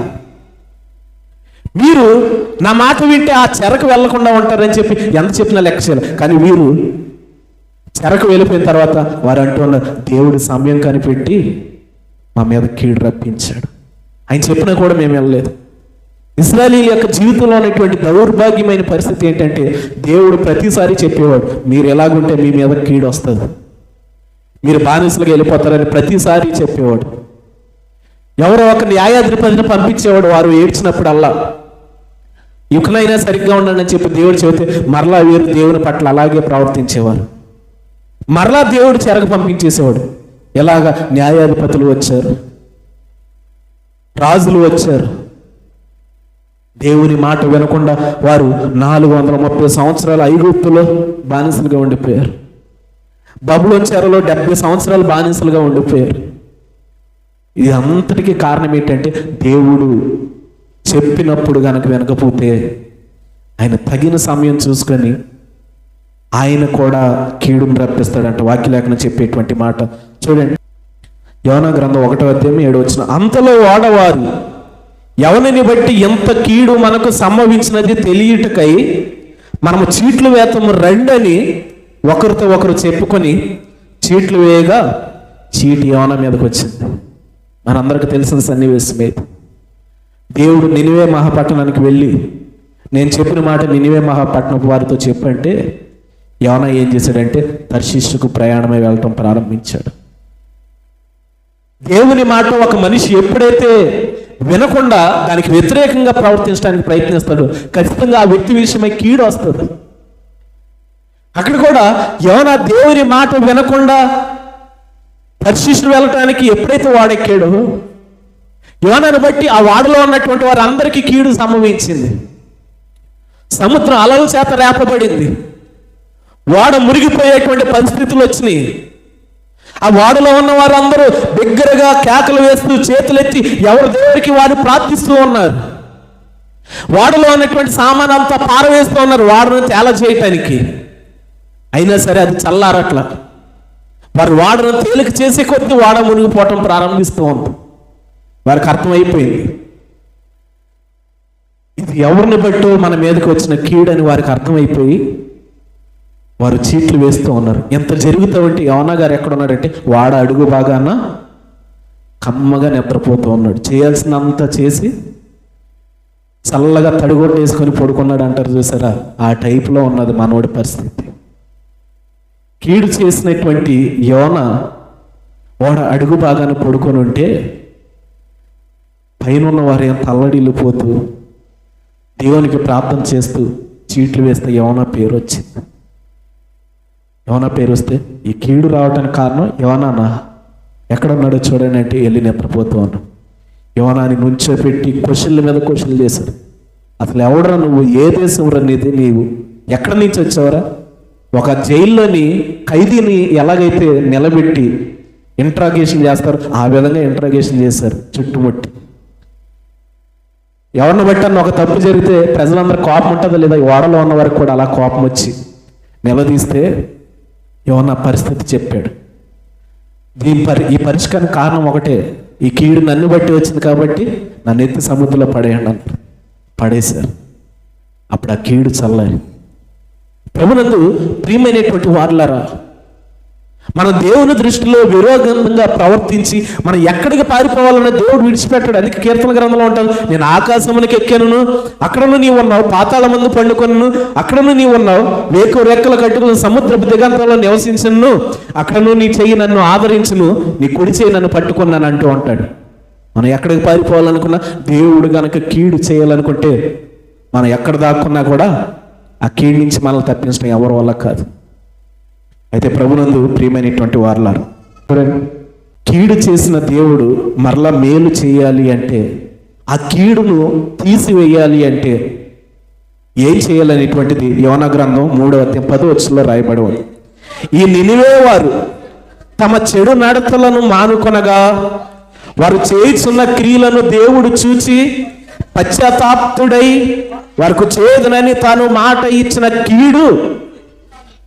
A: మీరు నా మాట వింటే ఆ చెరకు వెళ్లకుండా ఉంటారని చెప్పి ఎంత చెప్పినా లెక్క చేయాలి. కానీ వీరు చెరకు వెళ్ళిపోయిన తర్వాత వారు అంటూ ఉన్నారు, దేవుడు సమయం కనిపెట్టి మా మీద కీడు రప్పించాడు, ఆయన చెప్పినా కూడా మేము వెళ్ళలేదు. ఇశ్రాయేలీయుల యొక్క జీవితంలో ఉన్నటువంటి దౌర్భాగ్యమైన పరిస్థితి ఏంటంటే దేవుడు ప్రతిసారి చెప్పేవాడు, మీరు ఎలాగుంటే మీ మీద కీడు వస్తుంది, మీరు బానిసలుగా వెళ్ళిపోతారని ప్రతిసారి చెప్పేవాడు. ఎవరో ఒక న్యాయాధిపతిని పంపించేవాడు, వారు ఏడ్చినప్పుడల్లా ఇకనైనా సరిగ్గా ఉండండి అని చెప్పి దేవుడు చెబితే మరలా వీరు దేవుని పట్ల అలాగే ప్రవర్తించేవారు. మరలా దేవుడు చెరకు పంపించేసేవాడు. ఎలాగ న్యాయాధిపతులు వచ్చారు, రాజులు వచ్చారు. దేవుని మాట వినకుండా వారు 430 సంవత్సరాలు ఐగుప్తులో బానిసలుగా ఉండిపోయారు. బబులోను చెరలో 70 సంవత్సరాలు బానిసలుగా ఉండిపోయారు. ఇది అంతటికీ కారణం ఏంటంటే దేవుడు చెప్పినప్పుడు గనక వినకపోతే ఆయన తగిన సమయం చూసుకొని ఆయన కూడా కీడును రప్పిస్తాడంట. వాక్యలేఖనం చెప్పేటువంటి మాట చూడండి, యోనా గ్రంథం 1వ అధ్యాయం 7వ వచనం. అంతలో వాడవారు ఎవరిని బట్టి ఎంత కీడు మనకు సంభవించినది తెలియటకై మనము చీట్లు వేతము రండని ఒకరితో ఒకరు చెప్పుకొని చీట్లు వేయగా చీటి యోనా మీదకి వచ్చింది. మనందరికీ తెలిసిన సన్నివేశం ఇది. దేవుడు నినివే మహాపట్టణానికి వెళ్ళి నేను చెప్పిన మాట నినివే మహాపట్టణపు వారితో చెప్పంటే యోనా ఏం చేశాడంటే తర్షీషుకు ప్రయాణమై వెళ్ళటం ప్రారంభించాడు. దేవుని మాట ఒక మనిషి ఎప్పుడైతే వినకుండా దానికి వ్యతిరేకంగా ప్రవర్తించడానికి ప్రయత్నిస్తాడో ఖచ్చితంగా ఆ వ్యక్తి విషయమై కీడు వస్తుంది. అక్కడ కూడా యోనా దేవుని మాట వినకుండా తర్షీషు వెళ్ళటానికి ఎప్పుడైతే వాడెక్కాడో యోనాను బట్టి ఆ వాడలో ఉన్నటువంటి వారందరికీ కీడు సంభవించింది. సముద్రం అలల చేత రేపబడింది. వాడ మునిగిపోయేటువంటి పరిస్థితులు వచ్చినాయి. ఆ వాడలో ఉన్న వారందరూ బిగ్గరగా కేకలు వేస్తూ చేతులెత్తి ఎవరి దేవుడికి వారు ప్రార్థిస్తూ ఉన్నారు. వాడలో ఉన్నటువంటి సామాన్ అంతా పారవేస్తూ ఉన్నారు వాడను తేల చేయటానికి. అయినా సరే అది చల్లారట్లా. వారు వాడను తేలిక చేసే కొద్దీ వాడ మునిగిపోవటం ప్రారంభిస్తూ ఉంది. వారికి అర్థమైపోయింది ఇది ఎవరిని బట్టో మన మీదకి వచ్చిన కీడని వారికి అర్థమైపోయి వారు చీట్లు వేస్తూ ఉన్నారు. ఎంత జరుగుతామంటే యోనా గారు ఎక్కడ ఉన్నాడంటే వాడ అడుగు బాగాన కమ్మగా నిద్రపోతూ ఉన్నాడు. చేయాల్సినంత చేసి చల్లగా తడిగొడ్డు వేసుకొని పడుకున్నాడు అంటారు చూసారా, ఆ టైప్లో ఉన్నది మనోడి పరిస్థితి. కీడు చేసినటువంటి యోనా వాడ అడుగు బాగాన పడుకొని ఉంటే పైన ఉన్న వారు ఎంత అల్లడిల్లిపోతూ దేవునికి ప్రార్థన చేస్తూ చీట్లు వేస్తే యోనా పేరు వచ్చింది. యోనా పేరు వస్తే ఈ కీడు రావడానికి కారణం యోనానా ఎక్కడున్నాడో చూడండి అంటే వెళ్ళి నిద్రపోతూ ఉన్నాడు. యోనాని నుంచోపెట్టి క్వశ్చన్ల మీద క్వశ్చన్లు చేశాడు. అసలు ఎవడరా నువ్వు, ఏ దేశం రన్నీది, నీవు ఎక్కడి నుంచి వచ్చావరా? ఒక జైల్లోని ఖైదీని ఎలాగైతే నిలబెట్టి ఇంట్రాగేషన్ చేస్తారు ఆ విధంగా ఇంట్రాగేషన్ చేశారు చుట్టుముట్టి. ఎవరిని బట్టి ఒక తప్పు జరిగితే ప్రజలందరూ కోపం ఉంటుందా లేదా, ఈ ఓడలో ఉన్న వారికి కూడా అలా కోపం వచ్చి నిలదీస్తే యోనా పరిస్థితి చెప్పాడు. ఈ పరిష్కారం కారణం ఒకటే, ఈ కీడు నన్ను బట్టి వచ్చింది కాబట్టి నన్ను ఎత్తి సముద్రంలో పడేయండి అంటారు. పడేశారు. అప్పుడు ఆ కీడు చల్లారి. ప్రభునందు ప్రియమైనటువంటి వారులారా, మన దేవుని దృష్టిలో విరోధంగా ప్రవర్తించి మనం ఎక్కడికి పారిపోవాలన్న దేవుడు విడిచిపెట్టాడు. అందుకే కీర్తన గ్రంథంలో ఉంటాడు, నేను ఆకాశమునికి ఎక్కాను, అక్కడను నీవు ఉన్నావు, పాతాళ మందు పండుకొను, అక్కడను నీవు ఉన్నావు, వేకు రెక్కలు కట్టుకుని సముద్రపు దిగంతంలో నివసించను, అక్కడను నీ చెయ్యి నన్ను ఆదరించును, నీ కుడి చెయ్యి నన్ను పట్టుకున్నాను అంటూ ఉంటాడు. మనం ఎక్కడికి పారిపోవాలనుకున్నా దేవుడు గనక కీడు చేయాలనుకుంటే మనం ఎక్కడ దాక్కున్నా కూడా ఆ కీడు నుంచి మనల్ని తప్పించడం ఎవరి వల్ల కాదు. అయితే ప్రభునందు ప్రియమైనటువంటి వారలారు, కీడు చేసిన దేవుడు మరలా మేలు చేయాలి అంటే, ఆ కీడును తీసివేయాలి అంటే ఏం చేయాలనేటువంటిది యోనా గ్రంథం 3వ అధ్యాయం 10వ వచనంలో రాయబడి ఉంది. ఈ నినివే వారు తమ చెడు నడతలను మానుకొనగా వారు చేయుచున్న క్రియలను దేవుడు చూచి పశ్చాత్తాపుడై వారికి చేదునని తాను మాట ఇచ్చిన కీడు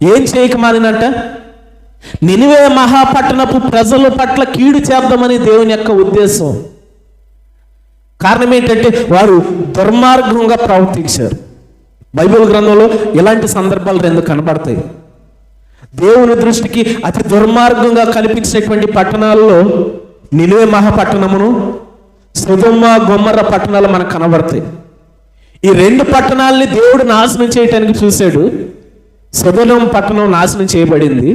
A: ఏం చేయక మానినంట, నినివే మహాపట్టణపు ప్రజల పట్ల కీడు చేద్దామని దేవుని యొక్క ఉద్దేశం. కారణం ఏంటంటే వారు దుర్మార్గంగా ప్రవర్తించారు. బైబిల్ గ్రంథంలో ఇలాంటి సందర్భాలు 2 కనబడతాయి. దేవుని దృష్టికి అతి దుర్మార్గంగా కనిపించినటువంటి పట్టణాల్లో నినివే మహాపట్టణమును, సొదొమ గొమొర్రా పట్టణాలు మనకు కనబడతాయి. ఈ 2 పట్టణాలని దేవుడు నాశనం చేయటానికి చూశాడు. సొదొమ పట్టణం నాశనం చేయబడింది.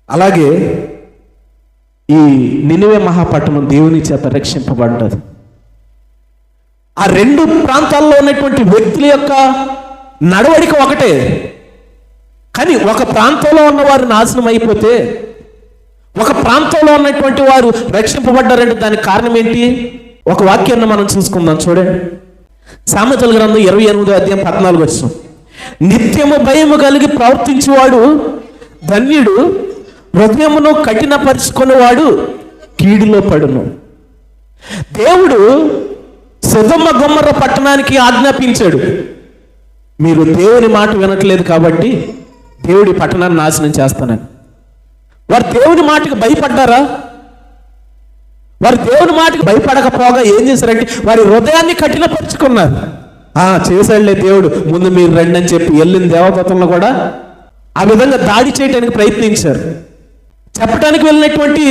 A: అలాగే ఈ నినివే మహాపట్టణం దేవుని చేత రక్షింపబడ్డది. ఆ 2 ప్రాంతాల్లో ఉన్నటువంటి వ్యక్తుల యొక్క నడవడిక ఒకటే, కానీ ఒక ప్రాంతంలో ఉన్నవారు నాశనం అయిపోతే ఒక ప్రాంతంలో ఉన్నటువంటి వారు రక్షింపబడ్డారంటే దానికి కారణం ఏంటి? ఒక వాక్యాన్ని మనం చూసుకుందాం, చూడండి. సామెతల గ్రంథం 28వ అధ్యాయం 14వ వచనం. నిత్యము భయము కలిగి ప్రవర్తించేవాడు ధన్యుడు, హృదయమును కఠినపరుచుకునేవాడు కీడులో పడును. దేవుడు సొదొమ గొమొర్ర పట్టణానికి ఆజ్ఞాపించాడు, మీరు దేవుని మాట వినట్లేదు కాబట్టి దేవుడి పట్టణాన్ని నాశనం చేస్తానని. వారు దేవుని మాటకి భయపడ్డారా? వారు దేవుని మాటకి భయపడకపోగా ఏం చేశారంటే వారి హృదయాన్ని కఠినపరుచుకున్నారు. చేశాడులే దేవుడు, ముందు మీరు రండి అని చెప్పి వెళ్ళిన దేవదూతలను కూడా ఆ విధంగా దాడి చేయడానికి ప్రయత్నించారు. చెప్పడానికి వెళ్ళినటువంటి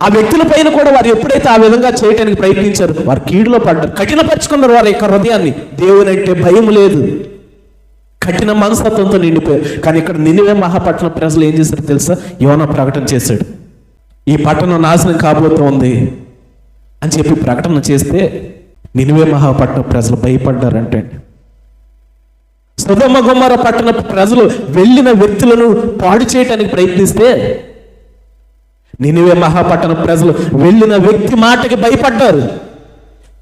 A: ఆ వ్యక్తుల పైన కూడా వారు ఎప్పుడైతే ఆ విధంగా చేయడానికి ప్రయత్నించారు, వారు కీడులో పడ్డారు, కఠినపరుచుకున్నారు వారి యొక్క హృదయాన్ని. దేవుని అంటే భయం లేదు, కఠిన మనస్తత్వంతో నిండిపోయారు. కానీ ఇక్కడ నినివే మహాపట్టణ ప్రజలు ఏం చేశారు తెలుసా? యోనా ప్రకటన చేశాడు, ఈ పట్టణం నాశనం కాబోతోంది అని చెప్పి ప్రకటన చేస్తే నినివే మహాపట్టణ ప్రజలు భయపడ్డారంటే. సొదొమ గొమొర్ర పట్టణ ప్రజలు వెళ్ళిన వ్యక్తులను పాడు చేయడానికి ప్రయత్నిస్తే నినివే మహాపట్టణ ప్రజలు వెళ్ళిన వ్యక్తి మాటకి భయపడ్డారు.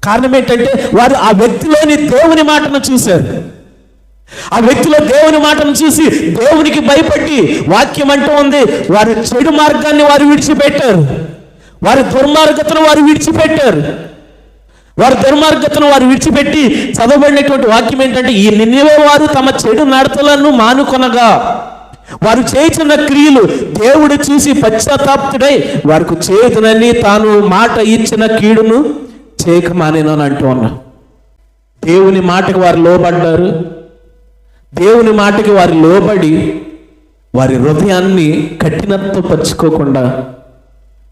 A: కారణం ఏంటంటే వారు ఆ వ్యక్తిలోని దేవుని మాటను చూశారు. ఆ వ్యక్తిలో దేవుని మాటను చూసి దేవునికి భయపడి వాక్యం అంటూ ఉంది, వారి చెడు మార్గాన్ని వారు విడిచిపెట్టారు, వారి దుర్మార్గతను వారు విడిచిపెట్టారు. వారి దుర్మార్గతను వారు విడిచిపెట్టి చదవబడినటువంటి వాక్యం ఏంటంటే, ఈ నినివే వారు తమ చెడు నడతలను మానుకొనగా వారు చేసిన క్రియలు దేవుడు చూసి పశ్చాత్తాపుడై వారికి చేతునని తాను మాట ఇచ్చిన కీడును చేయక మానేనని అంటూ ఉన్నా. దేవుని మాటకి వారు లోబడ్డారు. దేవుని మాటకి వారు లోబడి వారి హృదయాన్ని కఠినత్వపరుచుకోకుండా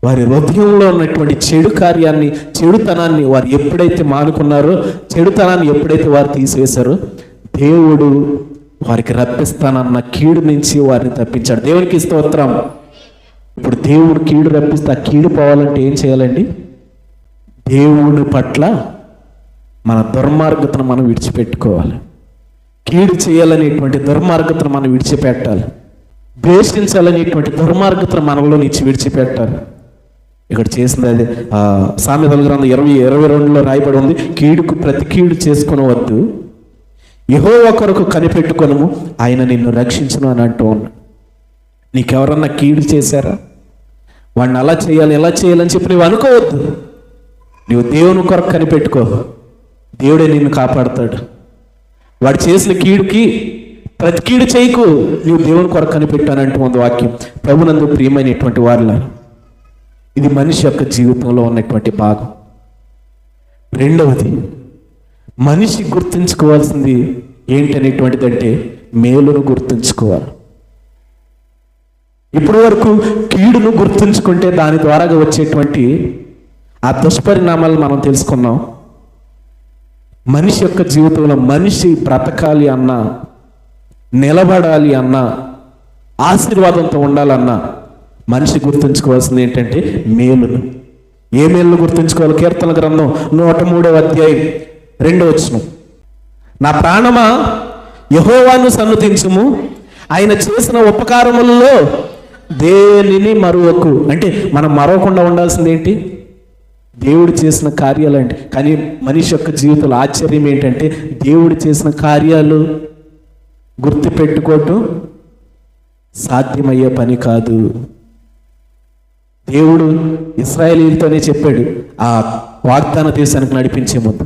A: వారి హృదయంలో ఉన్నటువంటి చెడు కార్యాన్ని, చెడుతనాన్ని వారు ఎప్పుడైతే మానుకున్నారో, చెడుతనాన్ని ఎప్పుడైతే వారు తీసివేశారో, దేవుడు వారికి రప్పిస్తానన్న కీడు నుంచి వారిని తప్పించాడు. దేవునికి స్తోత్రం. ఇప్పుడు దేవుడు కీడు రప్పిస్తే ఆ కీడు పోవాలంటే ఏం చేయాలండి? దేవుని పట్ల మన దుర్మార్గతను మనం విడిచిపెట్టుకోవాలి. కీడు చేయాలనేటువంటి దుర్మార్గతను మనం విడిచిపెట్టాలి. ద్వేషించాలనేటువంటి దుర్మార్గతను మనలో నుంచి విడిచిపెట్టాలి. ఇక్కడ చేసింది అదే. సామెతల గ్రంథం 22లో రాయబడి ఉంది, కీడుకు ప్రతి కీడు చేసుకొనవద్దు, యెహోవా కొరకు కనిపెట్టుకొనుము, ఆయన నిన్ను రక్షించును అని అంటూ ఉన్నా. నీకెవరన్నా కీడు చేశారా? వాడిని అలా చేయాలి ఎలా చేయాలని చెప్పి నువ్వు అనుకోవద్దు. నువ్వు దేవుని కొరకు కనిపెట్టుకో, దేవుడే నిన్ను కాపాడుతాడు. వాడు చేసిన కీడుకి ప్రతి కీడు చేయకు, నువ్వు దేవుని కొరకు కనిపెట్టానంటూ ఉంది వాక్యం. ప్రభునందు ప్రియమైనటువంటి వారిలా, ఇది మనిషి యొక్క జీవితంలో ఉన్నటువంటి భాగం. రెండవది, మనిషి గుర్తుంచుకోవాల్సింది ఏంటనేటువంటిది అంటే మేలును గుర్తుంచుకోవాలి. ఇప్పటి వరకు కీడును గుర్తుంచుకుంటే దాని ద్వారాగా వచ్చేటువంటి ఆ దుష్పరిణామాలు మనం తెలుసుకున్నాం. మనిషి యొక్క జీవితంలో మనిషి బ్రతకాలి అన్నా, నిలబడాలి అన్నా, ఆశీర్వాదంతో ఉండాలన్నా మనిషి గుర్తుంచుకోవాల్సింది ఏంటంటే మేలును. ఏ మేలును గుర్తుంచుకోవాలి? కీర్తన గ్రంథం 103వ అధ్యాయం 2వ వచనం. నా ప్రాణమా యెహోవాను సన్నుతించుము, ఆయన చేసిన ఉపకారములలో దేనిని మరువకు. అంటే మనం మరవకుండా ఉండాల్సింది ఏంటి? దేవుడు చేసిన కార్యాలు అంటే. కానీ మనిషి యొక్క జీవితంలో ఆశ్చర్యం ఏంటంటే దేవుడు చేసిన కార్యాలు గుర్తుపెట్టుకోవటం సాధ్యమయ్యే పని కాదు. దేవుడు ఇశ్రాయేలీయులతోనే చెప్పాడు ఆ వాగ్దాన దేశానికి నడిపించే ముందు,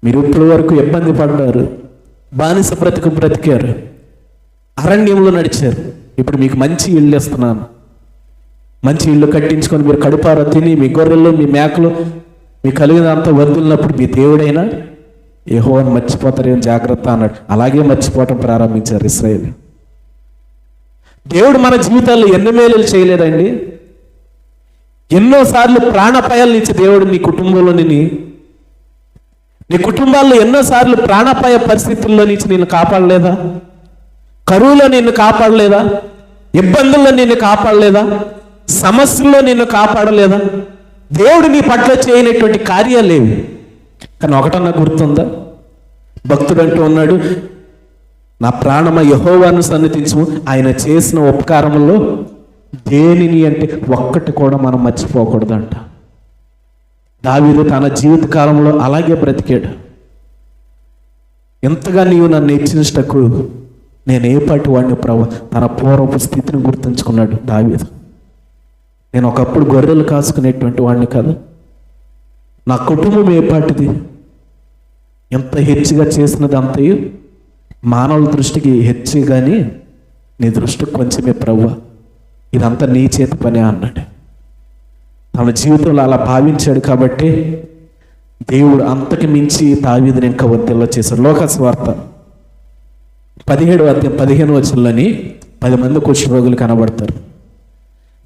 A: మీరు ఇప్పటి వరకు ఇబ్బంది పడ్డారు, బానిస బ్రతికారు, అరణ్యంలో నడిచారు, ఇప్పుడు మీకు మంచి ఇల్లు ఇస్తున్నాను, మంచి ఇల్లు కట్టించుకొని మీరు కడుపారా తిని మీ గొర్రెలు మీ మేకలు మీ కలిగినంత వదిలినప్పుడు మీ దేవుడైనా యెహోవాను మర్చిపోతారేమో జాగ్రత్త అన్నాడు. అలాగే మర్చిపోవటం ప్రారంభించారు ఇశ్రాయేలు. దేవుడు మన జీవితాల్లో ఎన్ని మేలులు చేయలేదండి? ఎన్నోసార్లు ప్రాణాపాయాల నుంచి దేవుడు నీ కుటుంబంలో నీ కుటుంబాల్లో ఎన్నోసార్లు ప్రాణాపాయ పరిస్థితుల్లో నుంచి నిన్ను కాపాడలేదా? కరువులో నిన్ను కాపాడలేదా? ఇబ్బందుల్లో నిన్ను కాపాడలేదా? సమస్యల్లో నిన్ను కాపాడలేదా? దేవుడు నీ పట్ల చేయనటువంటి కార్యాలేవి. కానీ ఒకటన్నా గుర్తుందా? భక్తుడు అంటూ ఉన్నాడు, నా ప్రాణమ యెహోవాను సన్నిధించుము, ఆయన చేసిన ఉపకారములో దేనిని అంటే ఒక్కటి కూడా మనం మర్చిపోకూడదంట. దావీదు తన జీవిత కాలంలో అలాగే బ్రతికాడు. ఎంతగా నీవు నన్ను హెచ్చించటకు నేను ఏ పాటి వాడిని ప్రభు, తన పూర్వపు స్థితిని గుర్తుంచుకున్నాడు దావీదు. నేను ఒకప్పుడు గొర్రెలు కాసుకునేటువంటి వాడిని కాదు, నా కుటుంబం ఏ పాటిది, ఎంత హెచ్చుగా చేసినది అంతయు మానవుల దృష్టికి హెచ్చు, కానీ నీ దృష్టికి కొంచెమే ప్రభువా, ఇదంతా నీ చేతి పనే అన్నాడు. తన జీవితంలో అలా భావించాడు కాబట్టి దేవుడు అంతకు మించి దావీదుని ఇంకా వర్ధిల్ల చేశాడు. లోకస్వార్త 17:15 10 మంది కుష్ఠరోగులు కనబడతారు.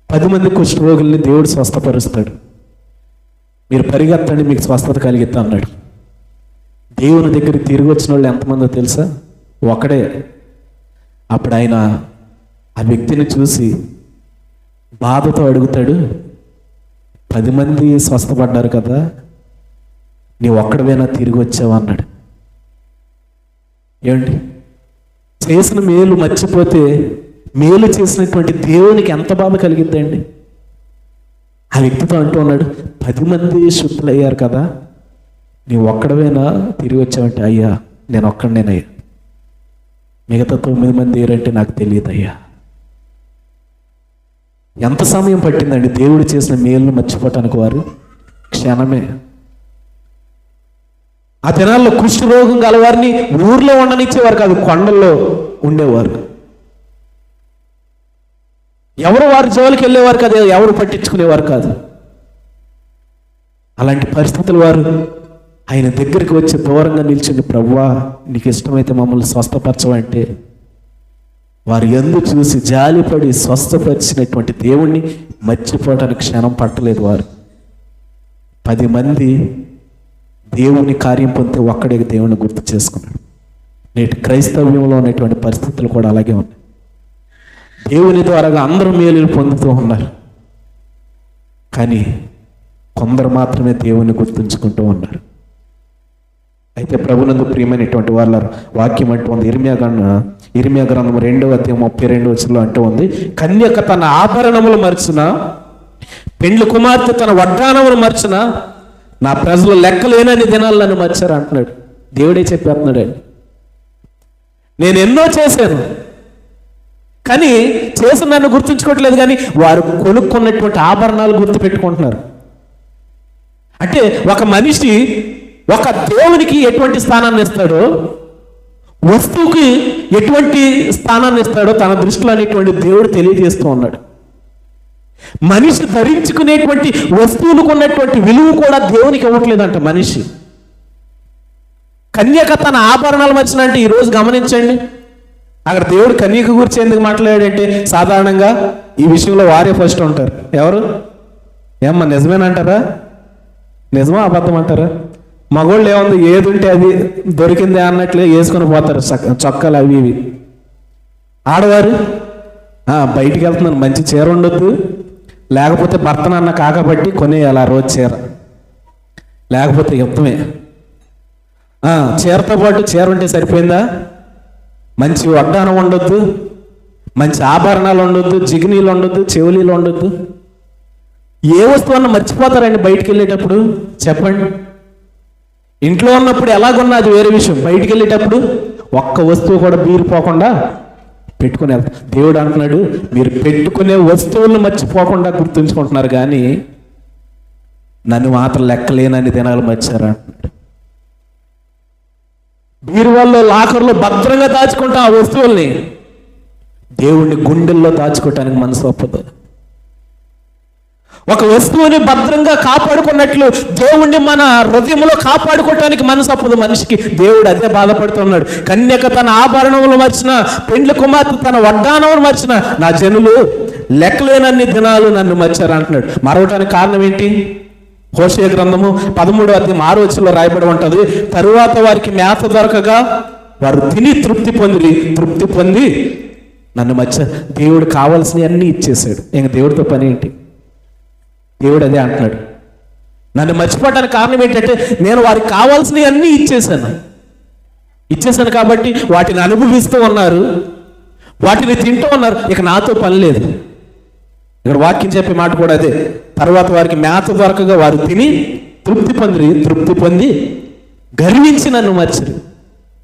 A: 10 మంది కుష్ఠరోగుల్ని దేవుడు స్వస్థపరుస్తాడు. మీరు పరిగెత్తండి, మీకు స్వస్థత కలిగిద్దా అన్నాడు. దేవుని దగ్గరికి తిరిగి వచ్చిన వాళ్ళు ఎంతమందో తెలుసా? ఒకడే. అప్పుడు ఆయన ఆ వ్యక్తిని చూసి బాధతో అడుగుతాడు, 10 మంది స్వస్థపడ్డారు కదా, నీ ఒక్కడవేనా తిరిగి వచ్చావా అన్నాడు. ఏమండి, చేసిన మేలు మర్చిపోతే మేలు చేసినటువంటి దేవునికి ఎంత బాధ కలిగిద్దండి? ఆ వ్యక్తితో అంటూ ఉన్నాడు, 10 మంది శుద్ధులయ్యారు కదా, నీ ఒక్కడవేనా తిరిగి వచ్చావంటే, అయ్యా నేను ఒక్కడనేనయ్యా, మిగతా 9 మంది ఏరంటే నాకు తెలియదు అయ్యా. ఎంత సమయం పట్టిందండి దేవుడు చేసిన మేలును మర్చిపోవటానికి? వారు క్షణమే. ఆ దినాల్లో కుష్ఠరోగం గలవారిని ఊర్లో ఉండనిచ్చేవారు కాదు, కొండల్లో ఉండేవారు. ఎవరు వారి జోలికి వెళ్ళేవారు కాదు, ఎవరు పట్టించుకునేవారు కాదు. అలాంటి పరిస్థితులు వారు ఆయన దగ్గరికి వచ్చి దూరంగా నిల్చుండి, ప్రభువా నీకు ఇష్టమైతే మమ్మల్ని స్వస్థపరచవంటే వారు ఎందు చూసి జాలిపడి స్వస్థపరిచినటువంటి దేవుణ్ణి మర్చిపోవటానికి క్షణం పట్టలేదు వారు. 10 మంది దేవుని కార్యం పొందితే ఒక్కడే దేవుని గుర్తు చేసుకున్నాడు. నేటి క్రైస్తవ్యంలో ఉన్నటువంటి పరిస్థితులు కూడా అలాగే ఉన్నాయి. దేవుని ద్వారాగా అందరూ మేలులు పొందుతూ ఉన్నారు, కానీ కొందరు మాత్రమే దేవుని గుర్తుంచుకుంటూ ఉన్నారు. అయితే ప్రభునందు ప్రియమైనటువంటి వాళ్ళ వాక్యం అంటూ ఉంది, ఇర్మియా గ్రంథం 2:32 అంటూ ఉంది, కన్యక తన ఆభరణములు మర్చిన, పెండ్లి కుమార్తె తన వడ్డానములు మర్చిన, నా ప్రజలు లెక్కలేనని దినాలు నన్ను మర్చారు అంటున్నాడు. దేవుడే చెప్పేస్తున్నాడు. నేను ఎన్నో చేశాను, కానీ చేసిన నన్ను గుర్తుంచుకోవట్లేదు, కానీ వారు కొనుక్కున్నటువంటి ఆభరణాలు గుర్తు పెట్టుకుంటున్నారు. అంటే ఒక మనిషి ఒక దేవునికి ఎటువంటి స్థానాన్ని ఇస్తాడో, వస్తువుకి ఎటువంటి స్థానాన్ని ఇస్తాడో తన దృష్టిలో అనేటువంటి దేవుడు తెలియజేస్తూ ఉన్నాడు. మనిషి ధరించుకునేటువంటి వస్తువులకు ఉన్నటువంటి విలువ కూడా దేవునికి ఇవ్వట్లేదంట మనిషి. కన్యక తన ఆభరణాలు మర్చిన అంటే ఈరోజు గమనించండి, అక్కడ దేవుడు కన్యక గురించి ఎందుకు మాట్లాడాడంటే, సాధారణంగా ఈ విషయంలో వారే ఫస్ట్ ఉంటారు. ఎవరు? ఏమ్మా నిజమేనంటారా? నిజమా అబద్ధం అంటారా? మగోళ్ళు ఏముంది, ఏది ఉంటే అది దొరికిందే అన్నట్లే వేసుకొని పోతారు చొక్కాలు అవి ఇవి. ఆడవారు బయటికి వెళ్తున్నాను, మంచి చీర ఉండొద్దు, లేకపోతే భర్తనన్న కాకబట్టి కొనేయాలి ఆ రోజు చీర, లేకపోతే యుద్ధమే. చీరతో పాటు చీర ఉంటే సరిపోయిందా? మంచి వడ్డానం ఉండొద్దు, మంచి ఆభరణాలు ఉండొద్దు, జిగినీలు ఉండొద్దు, చెవులీలు ఉండొద్దు. ఏ వస్తువున్నా మర్చిపోతారండి బయటికి వెళ్ళేటప్పుడు? చెప్పండి. ఇంట్లో ఉన్నప్పుడు ఎలాగున్నా అది వేరే విషయం, బయటికి వెళ్ళేటప్పుడు ఒక్క వస్తువు కూడా బీరిపోకుండా పెట్టుకుని వెళ్తారు. దేవుడు అంటున్నాడు, మీరు పెట్టుకునే వస్తువులను మర్చిపోకుండా గుర్తుంచుకుంటున్నారు, కానీ నన్ను మాత్రం లెక్కలేనని దినాలు మర్చారు అంటున్నాడు. బీరువాల్లో లాకర్లో భద్రంగా దాచుకుంటాం ఆ వస్తువుల్ని, దేవుణ్ణి గుండెల్లో దాచుకోవటానికి మనసు ఒప్పదు. ఒక వస్తువుని భద్రంగా కాపాడుకున్నట్లు దేవుణ్ణి మన హృదయంలో కాపాడుకోవటానికి మనసు అప్పదు మనిషికి. దేవుడు అదే బాధపడుతున్నాడు. కన్యక తన ఆభరణములు మర్చిన, పెండ్లి కుమార్తె తన వడ్డానములు మర్చిన, నా జనులు లెక్కలేనన్ని దినాలు నన్ను మర్చారు అంటున్నాడు. మరవటానికి కారణం ఏంటి? హోషేయ గ్రంథము 13:6 రాయబడి ఉంటుంది, తరువాత వారికి మేత దొరకగా వారు తిని తృప్తి పొంది నన్ను మర్చారు. దేవుడు కావాల్సినవి అన్నీ ఇచ్చేసాడు, ఇంక దేవుడితో పని ఏంటి? దేవుడు అదే అంటున్నాడు, నన్ను మర్చిపోవడానికి కారణం ఏంటంటే నేను వారికి కావాల్సినవి అన్నీ ఇచ్చేసాను కాబట్టి వాటిని అనుభవిస్తూ ఉన్నారు, వాటిని తింటూ ఉన్నారు, ఇక నాతో పని లేదు. ఇక్కడ వాక్యం చెప్పే మాట కూడా అదే. తర్వాత వారికి మేత దొరకగా వారు తిని తృప్తి పొంది గర్వించి నన్ను మర్చిరి.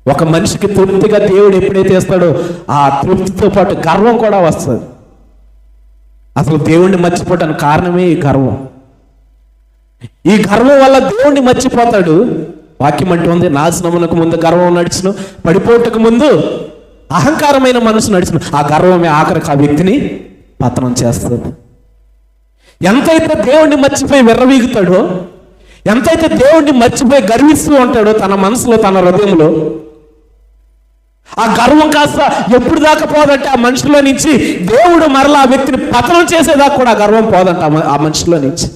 A: ఒక మనిషికి తృప్తిగా దేవుడు ఎప్పుడైతే ఇస్తాడో ఆ తృప్తితో పాటు గర్వం కూడా వస్తుంది. అసలు దేవుణ్ణి మర్చిపోవడానికి కారణమే ఈ గర్వం. ఈ గర్వం వల్ల దేవుణ్ణి మర్చిపోతాడు. వాక్యం అంటుంది, నాశనమునకు ముందు గర్వం నడిచిన, పడిపోటకు ముందు అహంకారమైన మనసు నడిచిన. ఆ గర్వమే ఆఖరికి ఆ వ్యక్తిని పతనం చేస్తుంది. ఎంతైతే దేవుణ్ణి మర్చిపోయి విర్రవీగుతాడో, ఎంతైతే దేవుణ్ణి మర్చిపోయి గర్విస్తూ ఉంటాడో తన మనసులో, తన హృదయంలో, ఆ గర్వం కాస్త ఎప్పుడు దాకా పోదంటే ఆ మనిషిలో నుంచి దేవుడు మరలా ఆ వ్యక్తిని పతనం చేసేదాకా కూడా ఆ గర్వం పోదంట ఆ మనిషిలో నుంచి.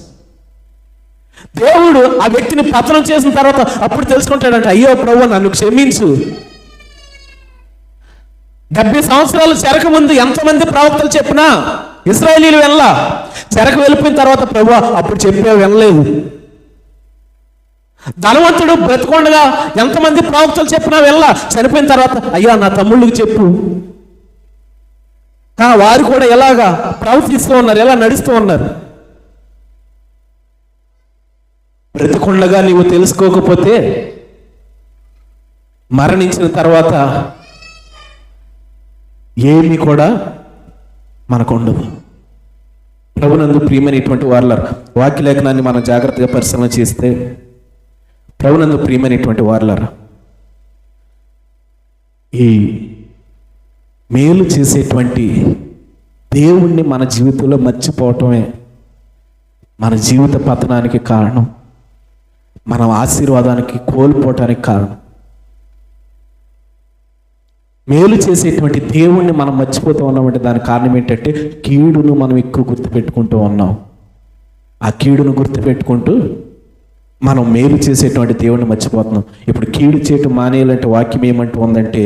A: దేవుడు ఆ వ్యక్తిని పతనం చేసిన తర్వాత అప్పుడు తెలుసుకుంటాడంట, అయ్యో ప్రభువా నన్ను క్షమించు. 70 సంవత్సరాలు చెరక ముందు ఎంతమంది ప్రవక్తలు చెప్పినా ఇశ్రాయేలీయులు వెళ్ళా. చెరకు వెళ్ళిపోయిన తర్వాత ప్రభువా అప్పుడు చెప్పే వినలేదు. ధనవంతుడు బ్రతికొండగా ఎంతమంది ప్రవక్తలు చెప్పినా వెళ్ళా. చనిపోయిన తర్వాత అయ్యా నా తమ్ముళ్ళకి చెప్పు. వారు కూడా ఎలాగా ప్రవర్తిస్తూ ఉన్నారు, ఎలా నడుస్తూ ఉన్నారు. బ్రతికొండగా నీవు తెలుసుకోకపోతే మరణించిన తర్వాత ఏమీ కూడా మనకు ఉండదు. ప్రభునందు ప్రియమైనటువంటి వారలారా, వాక్య లేఖనాన్ని మనం జాగ్రత్తగా పరిశీలన చేస్తే, ప్రభునందు ప్రియమైనటువంటి వారలారా, ఈ మేలు చేసేటువంటి దేవుణ్ణి మన జీవితంలో మర్చిపోవటమే మన జీవిత పతనానికి కారణం, మన ఆశీర్వాదానికి కోల్పోవటానికి కారణం. మేలు చేసేటువంటి దేవుణ్ణి మనం మర్చిపోతూ ఉన్నామంటే దానికి కారణం ఏంటంటే కీడును మనం ఎక్కువ గుర్తుపెట్టుకుంటూ ఉన్నాం. ఆ కీడును గుర్తుపెట్టుకుంటూ మనం మేలు చేసేటువంటి దేవుణ్ణి మర్చిపోతున్నాం. ఇప్పుడు కీడు చేయటం మానేయాలంటే వాక్యం ఏమంటూ ఉందంటే,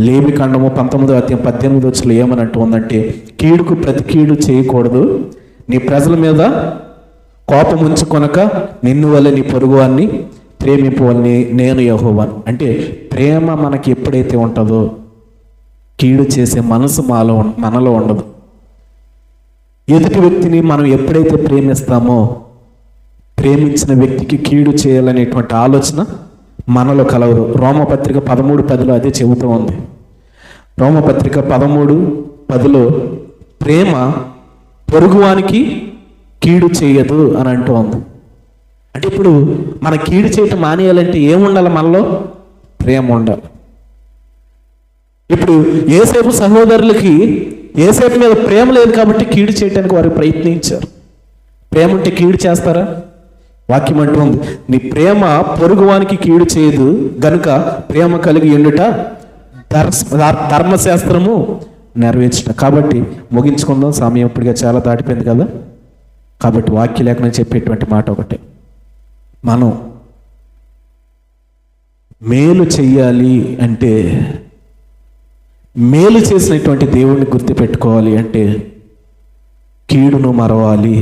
A: లేవికాండము 19:18 ఏమని అంటూ ఉందంటే, కీడుకు ప్రతి కీడు చేయకూడదు, నీ ప్రజల మీద కోపం ఉంచుకొనక నిన్ను వల్ల నీ పొరుగువాన్ని ప్రేమింపవల్ని నేను యెహోవాను. అంటే ప్రేమ మనకి ఎప్పుడైతే ఉంటుందో కీడు చేసే మనసు మనలో ఉండదు. ఎదుటి వ్యక్తిని మనం ఎప్పుడైతే ప్రేమిస్తామో ప్రేమించిన వ్యక్తికి కీడు చేయాలనేటువంటి ఆలోచన మనలో కలవదు. రోమపత్రిక 13:10 అదే చెబుతూ ఉంది. రోమపత్రిక 13:10 ప్రేమ పొరుగువానికి కీడు చేయదు అని అంటూ ఉంది. అంటే ఇప్పుడు మన కీడు చేయటం మానేయాలంటే ఏముండాలి? మనలో ప్రేమ ఉండాలి. ఇప్పుడు యోసేపు సహోదరులకి యోసేపు మీద ప్రేమ లేదు కాబట్టి కీడు చేయడానికి వారు ప్రయత్నించారు. ప్రేమ ఉంటే కీడు చేస్తారా? వాక్యం అంటుంది, నీ ప్రేమ పొరుగువానికి కీడు చేయదు గనుక ప్రేమ కలిగి ఉండుట ధర్మశాస్త్రము నెరవేర్చుట. కాబట్టి ముగించుకుందాం, సమయం ఇప్పటిగా చాలా దాటిపోయింది కదా. కాబట్టి వాక్య లేఖనం చెప్పేటువంటి మాట ఒకటే, మనం మేలు చెయ్యాలి అంటే, మేలు చేసినటువంటి దేవుణ్ణి గుర్తుపెట్టుకోవాలి అంటే కీడును మరవాలి.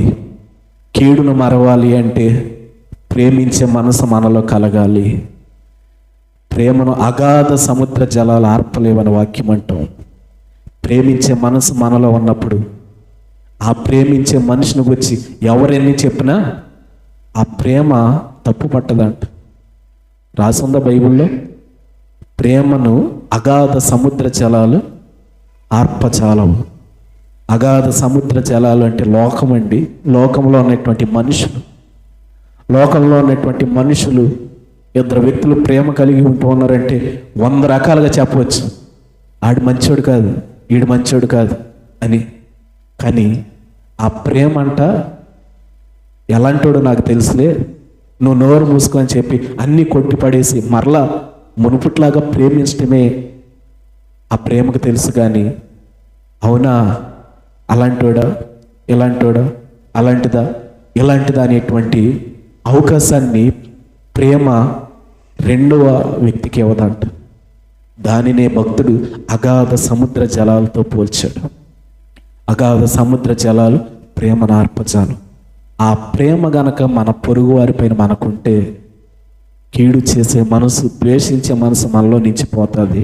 A: కీడును మరవాలి అంటే ప్రేమించే మనసు మనలో కలగాలి. ప్రేమను అగాధ సముద్ర జలాలు ఆర్పలేవని వాక్యం అంటాం. ప్రేమించే మనసు మనలో ఉన్నప్పుడు ఆ ప్రేమించే మనిషిని గురించి ఎవరెన్ని చెప్పినా ఆ ప్రేమ తప్పు పట్టదంట. రాసుందా బైబిల్లో? ప్రేమను అగాధ సముద్ర జలాలు ఆర్పచాలవు. అగాధ సముద్ర జలాలు అంటే లోకం అండి. లోకంలో ఉన్నటువంటి మనుషులు, లోకంలో ఉన్నటువంటి మనుషులు, ఇద్దరు వ్యక్తులు ప్రేమ కలిగి ఉంటూ ఉన్నారంటే 100 రకాలుగా చెప్పవచ్చు. ఆడు మంచోడు కాదు, ఈడు మంచోడు కాదు అని. కానీ ఆ ప్రేమ అంట ఎలాంటోడు నాకు తెలుసులే, నువ్వు నోరు మూసుకొని చెప్పి అన్నీ కొట్టిపడేసి మరలా మునుపుట్లాగా ప్రేమించడమే ఆ ప్రేమకు తెలుసు. కానీ అవునా అలాంటోడా, ఇలాంటోడా, అలాంటిదా, ఇలాంటిదా అనేటువంటి అవకాశాన్ని ప్రేమ రెండవ వ్యక్తికి ఇవ్వదంట. దానినే భక్తుడు అగాధ సముద్ర జలాలతో పోల్చాడు. అగాధ సముద్ర జలాలు ప్రేమను ఆర్పజాలు. ఆ ప్రేమ గనక మన పొరుగు వారిపైన మనకుంటే కీడు చేసే మనసు, ద్వేషించే మనసు మనలో నుంచి పోతుంది.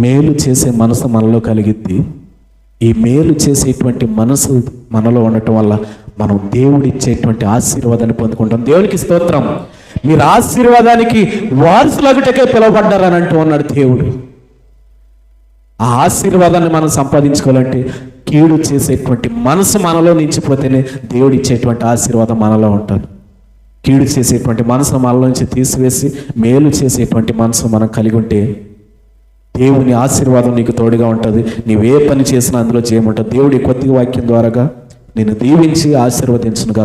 A: మేలు చేసే మనసు మనలో కలిగిద్ది. ఈ మేలు చేసేటువంటి మనసు మనలో ఉండటం వల్ల మనం దేవుడు ఇచ్చేటువంటి ఆశీర్వాదాన్ని పొందుకుంటాం. దేవునికి స్తోత్రం. మీరు ఆశీర్వాదానికి వారసులగుటకే పిలువబడ్డారని అంటూ ఉన్నాడు దేవుడు. ఆ ఆశీర్వాదాన్ని మనం సంపాదించుకోవాలంటే కీడు చేసేటువంటి మనసు మనలో నిలిచిపోతేనే దేవుడు ఇచ్చేటువంటి ఆశీర్వాదం మనలో ఉంటుంది. కీడు చేసేటువంటి మనసును మనలో నుంచి తీసివేసి మేలు చేసేటువంటి మనసు మనం కలిగి ఉంటే దేవుని ఆశీర్వాదం నీకు తోడుగా ఉంటుంది. నీవే పని చేసినా అందులో చేయమంటావు. దేవుడి కొద్ది వాక్యం ద్వారాగా నేను దీవించి ఆశీర్వదించునుగా.